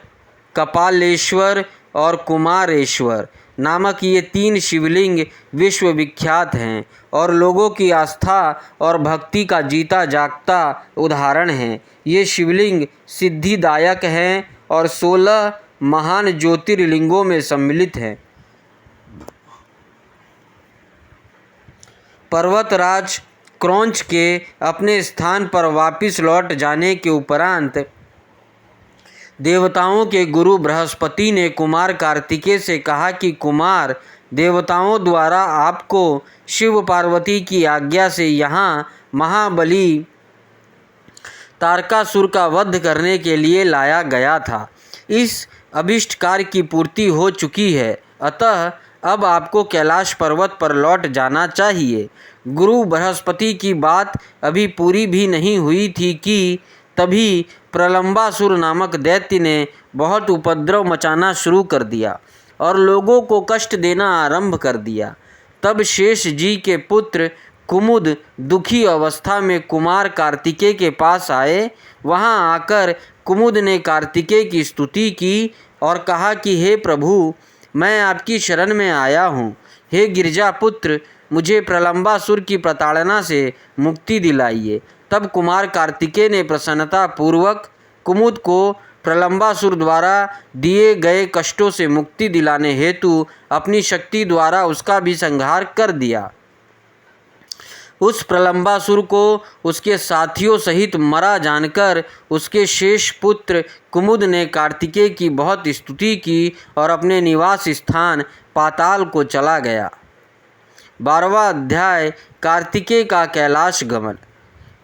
कपालेश्वर और कुमारेश्वर नामक ये 3 शिवलिंग विश्वविख्यात हैं और लोगों की आस्था और भक्ति का जीता जागता उदाहरण हैं। ये शिवलिंग सिद्धिदायक हैं और 16 महान ज्योतिर्लिंगों में सम्मिलित हैं। पर्वतराज क्रौंच के अपने स्थान पर वापस लौट जाने के उपरांत देवताओं के गुरु बृहस्पति ने कुमार कार्तिकेय से कहा कि कुमार, देवताओं द्वारा आपको शिव पार्वती की आज्ञा से यहाँ महाबली तारकासुर का वध करने के लिए लाया गया था। इस अभिष्ट कार्य की पूर्ति हो चुकी है, अतः अब आपको कैलाश पर्वत पर लौट जाना चाहिए। गुरु बृहस्पति की बात अभी पूरी भी नहीं हुई थी कि तभी प्रलंबासुर नामक दैत्य ने बहुत उपद्रव मचाना शुरू कर दिया और लोगों को कष्ट देना आरंभ कर दिया। तब शेष जी के पुत्र कुमुद दुखी अवस्था में कुमार कार्तिकेय के पास आए। वहां आकर कुमुद ने कार्तिकेय की स्तुति की और कहा कि हे प्रभु, मैं आपकी शरण में आया हूँ। हे गिरजा पुत्र, मुझे प्रलंबासुर की प्रताड़ना से मुक्ति दिलाइए। तब कुमार कार्तिकेय ने प्रसन्नता पूर्वक कुमुद को प्रलंबासुर द्वारा दिए गए कष्टों से मुक्ति दिलाने हेतु अपनी शक्ति द्वारा उसका भी संहार कर दिया। उस प्रलंबासुर को उसके साथियों सहित मरा जानकर उसके शेष पुत्र कुमुद ने कार्तिकेय की बहुत स्तुति की और अपने निवास स्थान पाताल को चला गया। 12वां अध्याय कार्तिकेय का कैलाश गमन।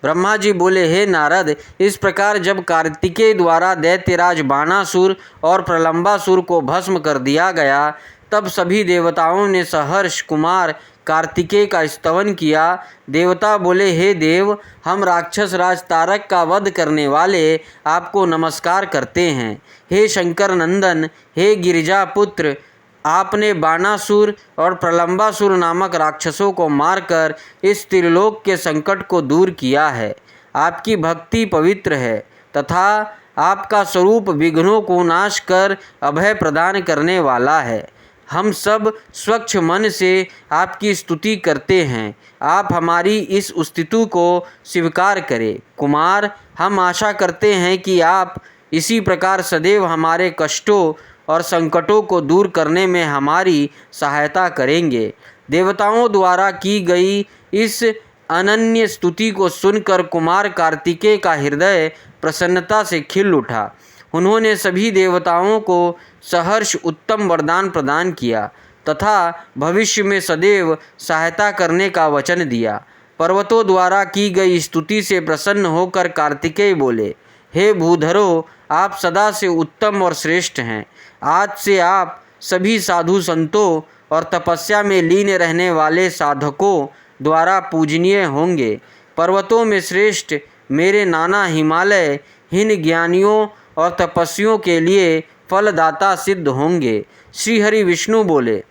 ब्रह्मा जी बोले, हे नारद, इस प्रकार जब कार्तिकेय द्वारा दैत्यराज बाणासुर और प्रलंबासुर को भस्म कर दिया गया तब सभी देवताओं ने सहर्ष कुमार कार्तिकेय का स्तवन किया। देवता बोले, हे देव, हम राक्षस राज तारक का वध करने वाले आपको नमस्कार करते हैं। हे शंकर नंदन, हे गिरिजा पुत्र, आपने बाणासुर और प्रलंबासुर नामक राक्षसों को मारकर इस त्रिलोक के संकट को दूर किया है। आपकी भक्ति पवित्र है तथा आपका स्वरूप विघ्नों को नाश कर अभय प्रदान करने वाला है। हम सब स्वच्छ मन से आपकी स्तुति करते हैं। आप हमारी इस स्तुति को स्वीकार करें। कुमार, हम आशा करते हैं कि आप इसी प्रकार सदैव हमारे कष्टों और संकटों को दूर करने में हमारी सहायता करेंगे। देवताओं द्वारा की गई इस अनन्य स्तुति को सुनकर कुमार कार्तिकेय का हृदय प्रसन्नता से खिल उठा। उन्होंने सभी देवताओं को सहर्ष उत्तम वरदान प्रदान किया तथा भविष्य में सदैव सहायता करने का वचन दिया। पर्वतों द्वारा की गई स्तुति से प्रसन्न होकर कार्तिकेय बोले, हे भूधरो, आप सदा से उत्तम और श्रेष्ठ हैं। आज से आप सभी साधु संतों और तपस्या में लीन रहने वाले साधकों द्वारा पूजनीय होंगे। पर्वतों में श्रेष्ठ मेरे नाना हिमालय हिन ज्ञानियों और तपस्वियों के लिए फलदाता सिद्ध होंगे। श्री हरि विष्णु बोले,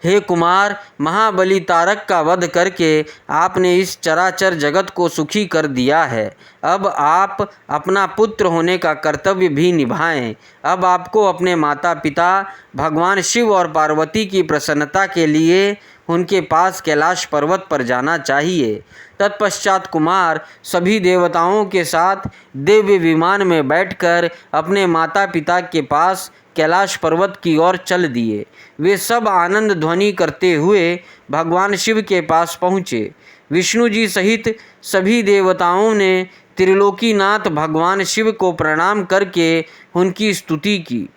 हे कुमार, महाबली तारक का वध करके आपने इस चराचर जगत को सुखी कर दिया है। अब आप अपना पुत्र होने का कर्तव्य भी निभाएं। अब आपको अपने माता पिता भगवान शिव और पार्वती की प्रसन्नता के लिए उनके पास कैलाश पर्वत पर जाना चाहिए। तत्पश्चात कुमार सभी देवताओं के साथ दिव्य विमान में बैठकर अपने माता पिता के पास कैलाश पर्वत की ओर चल दिए। वे सब आनंद ध्वनि करते हुए भगवान शिव के पास पहुँचे। विष्णु जी सहित सभी देवताओं ने त्रिलोकीनाथ भगवान शिव को प्रणाम करके उनकी स्तुति की।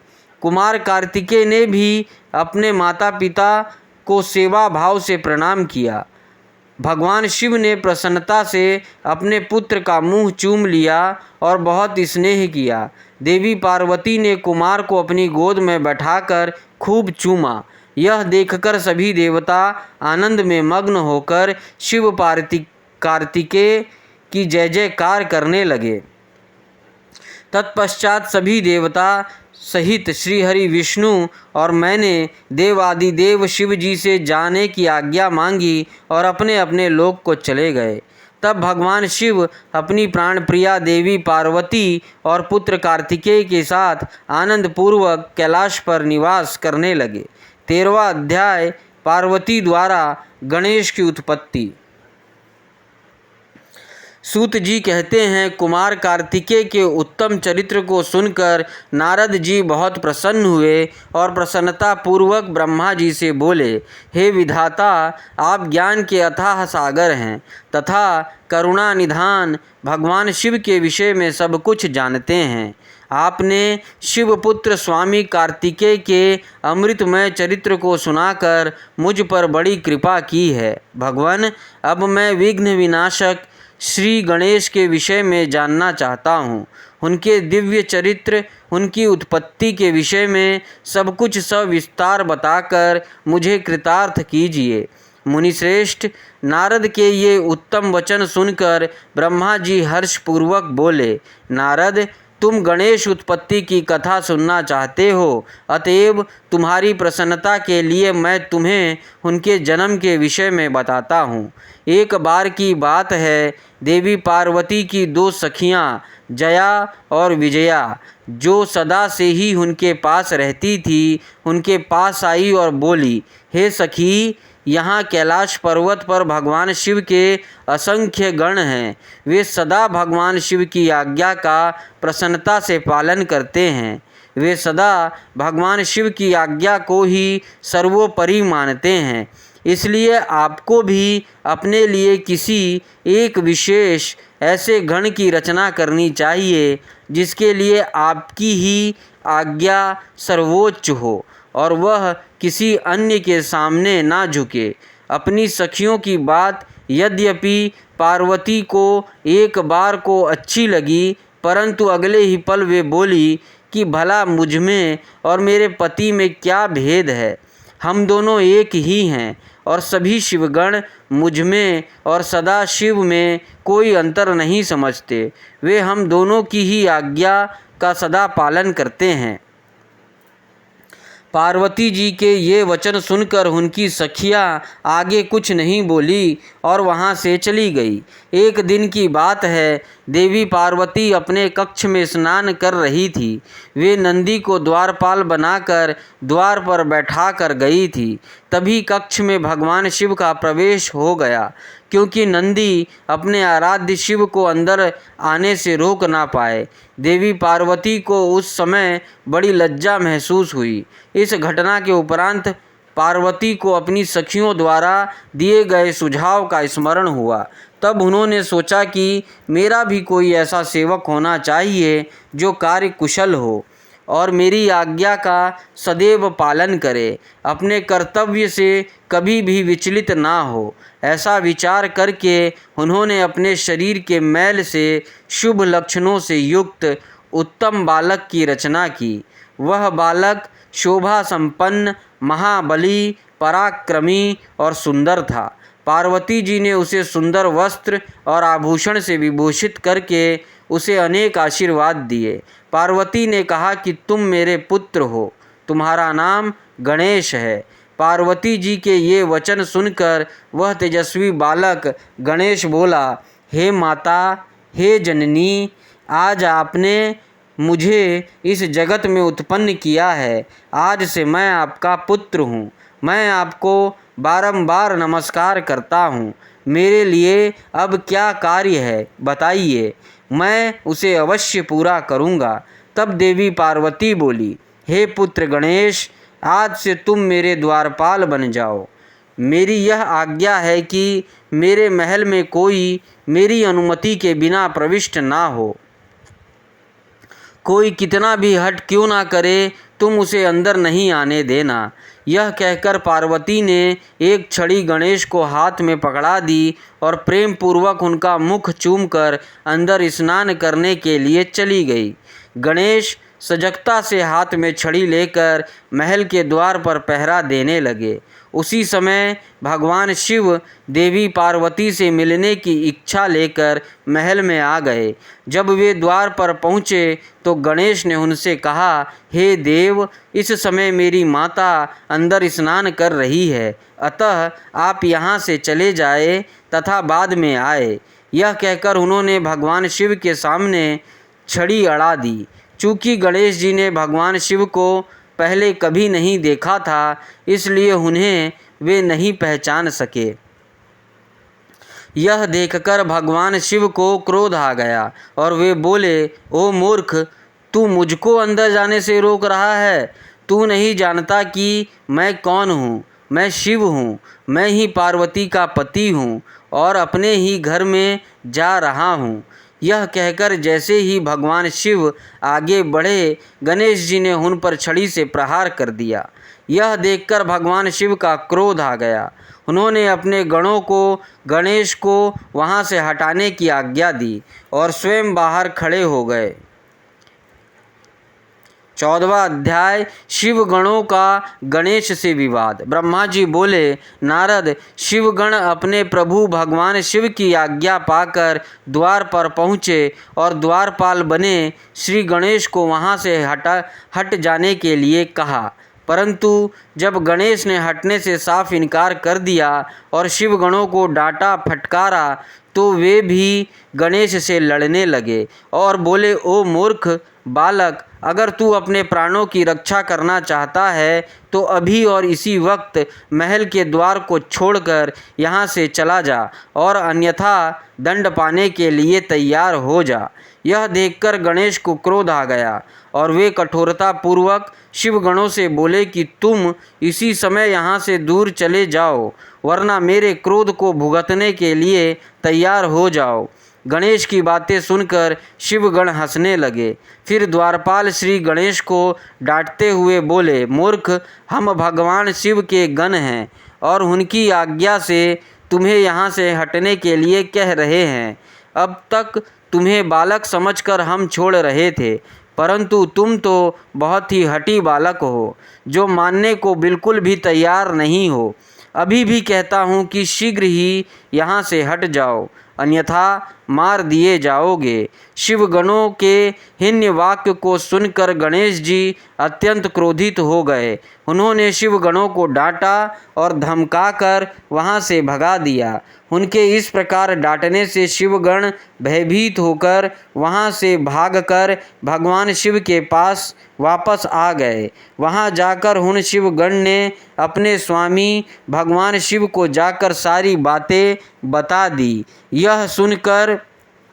कुमार कार्तिकेय ने भी अपने माता पिता को सेवा भाव से प्रणाम किया। भगवान शिव ने प्रसन्नता से अपने पुत्र का मुंह चूम लिया और बहुत स्नेह किया। देवी पार्वती ने कुमार को अपनी गोद में बैठाकर खूब चूमा। यह देखकर सभी देवता आनंद में मग्न होकर शिव कार्तिकेय की जय जयकार करने लगे। तत्पश्चात सभी देवता सहित श्री हरि विष्णु और मैंने देवादिदेव शिव जी से जाने की आज्ञा मांगी और अपने अपने लोक को चले गए। तब भगवान शिव अपनी प्राणप्रिया देवी पार्वती और पुत्र कार्तिकेय के साथ आनंद पूर्वक कैलाश पर निवास करने लगे। 13वां अध्याय पार्वती द्वारा गणेश की उत्पत्ति। सूत जी कहते हैं, कुमार कार्तिकेय के उत्तम चरित्र को सुनकर नारद जी बहुत प्रसन्न हुए और प्रसन्नता पूर्वक ब्रह्मा जी से बोले, हे विधाता, आप ज्ञान के अथाह सागर हैं तथा करुणा निधान भगवान शिव के विषय में सब कुछ जानते हैं। आपने शिवपुत्र स्वामी कार्तिकेय के अमृतमय चरित्र को सुनाकर मुझ पर बड़ी कृपा की है। भगवान, अब मैं विघ्न विनाशक श्री गणेश के विषय में जानना चाहता हूँ। उनके दिव्य चरित्र, उनकी उत्पत्ति के विषय में सब कुछ सविस्तार बताकर मुझे कृतार्थ कीजिए। मुनिश्रेष्ठ, नारद के ये उत्तम वचन सुनकर ब्रह्मा जी हर्षपूर्वक बोले, नारद, तुम गणेश उत्पत्ति की कथा सुनना चाहते हो, अतएव तुम्हारी प्रसन्नता के लिए मैं तुम्हें उनके जन्म के विषय में बताता हूँ। एक बार की बात है, देवी पार्वती की 2 सखियाँ जया और विजया, जो सदा से ही उनके पास रहती थी, उनके पास आई और बोली, हे सखी, यहाँ कैलाश पर्वत पर भगवान शिव के असंख्य गण हैं। वे सदा भगवान शिव की आज्ञा का प्रसन्नता से पालन करते हैं। वे सदा भगवान शिव की आज्ञा को ही सर्वोपरि मानते हैं। इसलिए आपको भी अपने लिए किसी एक विशेष ऐसे गण की रचना करनी चाहिए जिसके लिए आपकी ही आज्ञा सर्वोच्च हो और वह किसी अन्य के सामने ना झुके। अपनी सखियों की बात यद्यपि पार्वती को एक बार को अच्छी लगी, परंतु अगले ही पल वे बोली कि भला मुझ में और मेरे पति में क्या भेद है। हम दोनों एक ही हैं और सभी शिवगण मुझ में और सदा शिव में कोई अंतर नहीं समझते। वे हम दोनों की ही आज्ञा का सदा पालन करते हैं। पार्वती जी के ये वचन सुनकर उनकी सखियाँ आगे कुछ नहीं बोली और वहाँ से चली गई। एक दिन की बात है, देवी पार्वती अपने कक्ष में स्नान कर रही थी। वे नंदी को द्वारपाल बनाकर द्वार पर बैठा कर गई थी। तभी कक्ष में भगवान शिव का प्रवेश हो गया, क्योंकि नंदी अपने आराध्य शिव को अंदर आने से रोक ना पाए। देवी पार्वती को उस समय बड़ी लज्जा महसूस हुई। इस घटना के उपरांत पार्वती को अपनी सखियों द्वारा दिए गए सुझाव का स्मरण हुआ। तब उन्होंने सोचा कि मेरा भी कोई ऐसा सेवक होना चाहिए जो कार्य कुशल हो। और मेरी आज्ञा का सदैव पालन करे, अपने कर्तव्य से कभी भी विचलित ना हो। ऐसा विचार करके उन्होंने अपने शरीर के मैल से शुभ लक्षणों से युक्त उत्तम बालक की रचना की। वह बालक शोभा संपन्न, महाबली, पराक्रमी और सुंदर था। पार्वती जी ने उसे सुंदर वस्त्र और आभूषण से विभूषित करके उसे अनेक आशीर्वाद दिए। पार्वती ने कहा कि तुम मेरे पुत्र हो, तुम्हारा नाम गणेश है। पार्वती जी के ये वचन सुनकर वह तेजस्वी बालक गणेश बोला, हे माता, हे जननी, आज आपने मुझे इस जगत में उत्पन्न किया है। आज से मैं आपका पुत्र हूँ। मैं आपको बारंबार नमस्कार करता हूँ। मेरे लिए अब क्या कार्य है बताइए, मैं उसे अवश्य पूरा करूँगा। तब देवी पार्वती बोली, हे पुत्र गणेश, आज से तुम मेरे द्वारपाल बन जाओ। मेरी यह आज्ञा है कि मेरे महल में कोई मेरी अनुमति के बिना प्रविष्ट ना हो। कोई कितना भी हठ क्यों ना करे, तुम उसे अंदर नहीं आने देना। यह कहकर पार्वती ने एक छड़ी गणेश को हाथ में पकड़ा दी और प्रेम पूर्वक उनका मुख चूमकर अंदर स्नान करने के लिए चली गई। गणेश सजगता से हाथ में छड़ी लेकर महल के द्वार पर पहरा देने लगे। उसी समय भगवान शिव देवी पार्वती से मिलने की इच्छा लेकर महल में आ गए। जब वे द्वार पर पहुँचे तो गणेश ने उनसे कहा, हे देव, इस समय मेरी माता अंदर स्नान कर रही है, अतः आप यहाँ से चले जाए तथा बाद में आए। यह कहकर उन्होंने भगवान शिव के सामने छड़ी अड़ा दी। चूँकि गणेश जी ने भगवान शिव को पहले कभी नहीं देखा था, इसलिए उन्हें वे नहीं पहचान सके। यह देखकर भगवान शिव को क्रोध आ गया और वे बोले, ओ मूर्ख, तू मुझको अंदर जाने से रोक रहा है। तू नहीं जानता कि मैं कौन हूँ। मैं शिव हूँ। मैं ही पार्वती का पति हूँ और अपने ही घर में जा रहा हूँ। यह कहकर जैसे ही भगवान शिव आगे बढ़े, गणेश जी ने उन पर छड़ी से प्रहार कर दिया। यह देखकर भगवान शिव का क्रोध आ गया। उन्होंने अपने गणों को गणेश को वहाँ से हटाने की आज्ञा दी और स्वयं बाहर खड़े हो गए। 14वां अध्याय, शिव गणों का गणेश से विवाद। ब्रह्मा जी बोले, नारद, शिवगण अपने प्रभु भगवान शिव की आज्ञा पाकर द्वार पर पहुँचे और द्वारपाल बने श्री गणेश को वहाँ से हट जाने के लिए कहा। परंतु जब गणेश ने हटने से साफ इनकार कर दिया और शिवगणों को डांटा फटकारा, तो वे भी गणेश से लड़ने लगे और बोले, ओ मूर्ख बालक, अगर तू अपने प्राणों की रक्षा करना चाहता है तो अभी और इसी वक्त महल के द्वार को छोड़कर यहाँ से चला जा और अन्यथा दंड पाने के लिए तैयार हो जा। यह देखकर गणेश को क्रोध आ गया और वे कठोरता पूर्वक शिवगणों से बोले कि तुम इसी समय यहाँ से दूर चले जाओ, वरना मेरे क्रोध को भुगतने के लिए तैयार हो जाओ। गणेश की बातें सुनकर शिवगण हंसने लगे। फिर द्वारपाल श्री गणेश को डांटते हुए बोले, मूर्ख, हम भगवान शिव के गण हैं और उनकी आज्ञा से तुम्हें यहाँ से हटने के लिए कह रहे हैं। अब तक तुम्हें बालक समझकर हम छोड़ रहे थे, परंतु तुम तो बहुत ही हठी बालक हो, जो मानने को बिल्कुल भी तैयार नहीं हो। अभी भी कहता हूँ कि शीघ्र ही यहाँ से हट जाओ, अन्यथा मार दिए जाओगे। शिवगणों के हीन वाक्य को सुनकर गणेश जी अत्यंत क्रोधित हो गए। उन्होंने शिवगणों को डांटा और धमकाकर वहाँ से भगा दिया। उनके इस प्रकार डांटने से शिवगण भयभीत होकर वहाँ से भागकर भगवान शिव के पास वापस आ गए। वहाँ जाकर उन शिवगण ने अपने स्वामी भगवान शिव को जाकर सारी बातें बता दी। यह सुनकर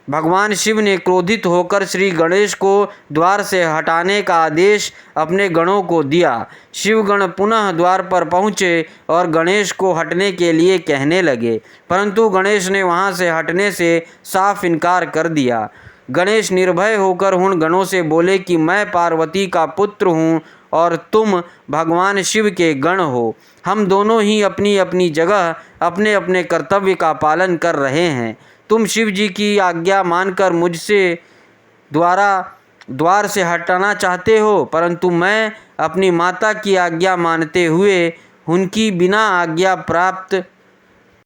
भगवान शिव ने क्रोधित होकर श्री गणेश को द्वार से हटाने का आदेश अपने गणों को दिया। शिवगण पुनः द्वार पर पहुँचे और गणेश को हटने के लिए कहने लगे, परंतु गणेश ने वहाँ से हटने से साफ इनकार कर दिया। गणेश निर्भय होकर उन गणों से बोले कि मैं पार्वती का पुत्र हूँ और तुम भगवान शिव के गण हो। हम दोनों ही अपनी अपनी जगह अपने अपने कर्तव्य का पालन कर रहे हैं। तुम शिव जी की आज्ञा मानकर मुझसे द्वार से हटाना चाहते हो, परंतु मैं अपनी माता की आज्ञा मानते हुए उनकी बिना आज्ञा प्राप्त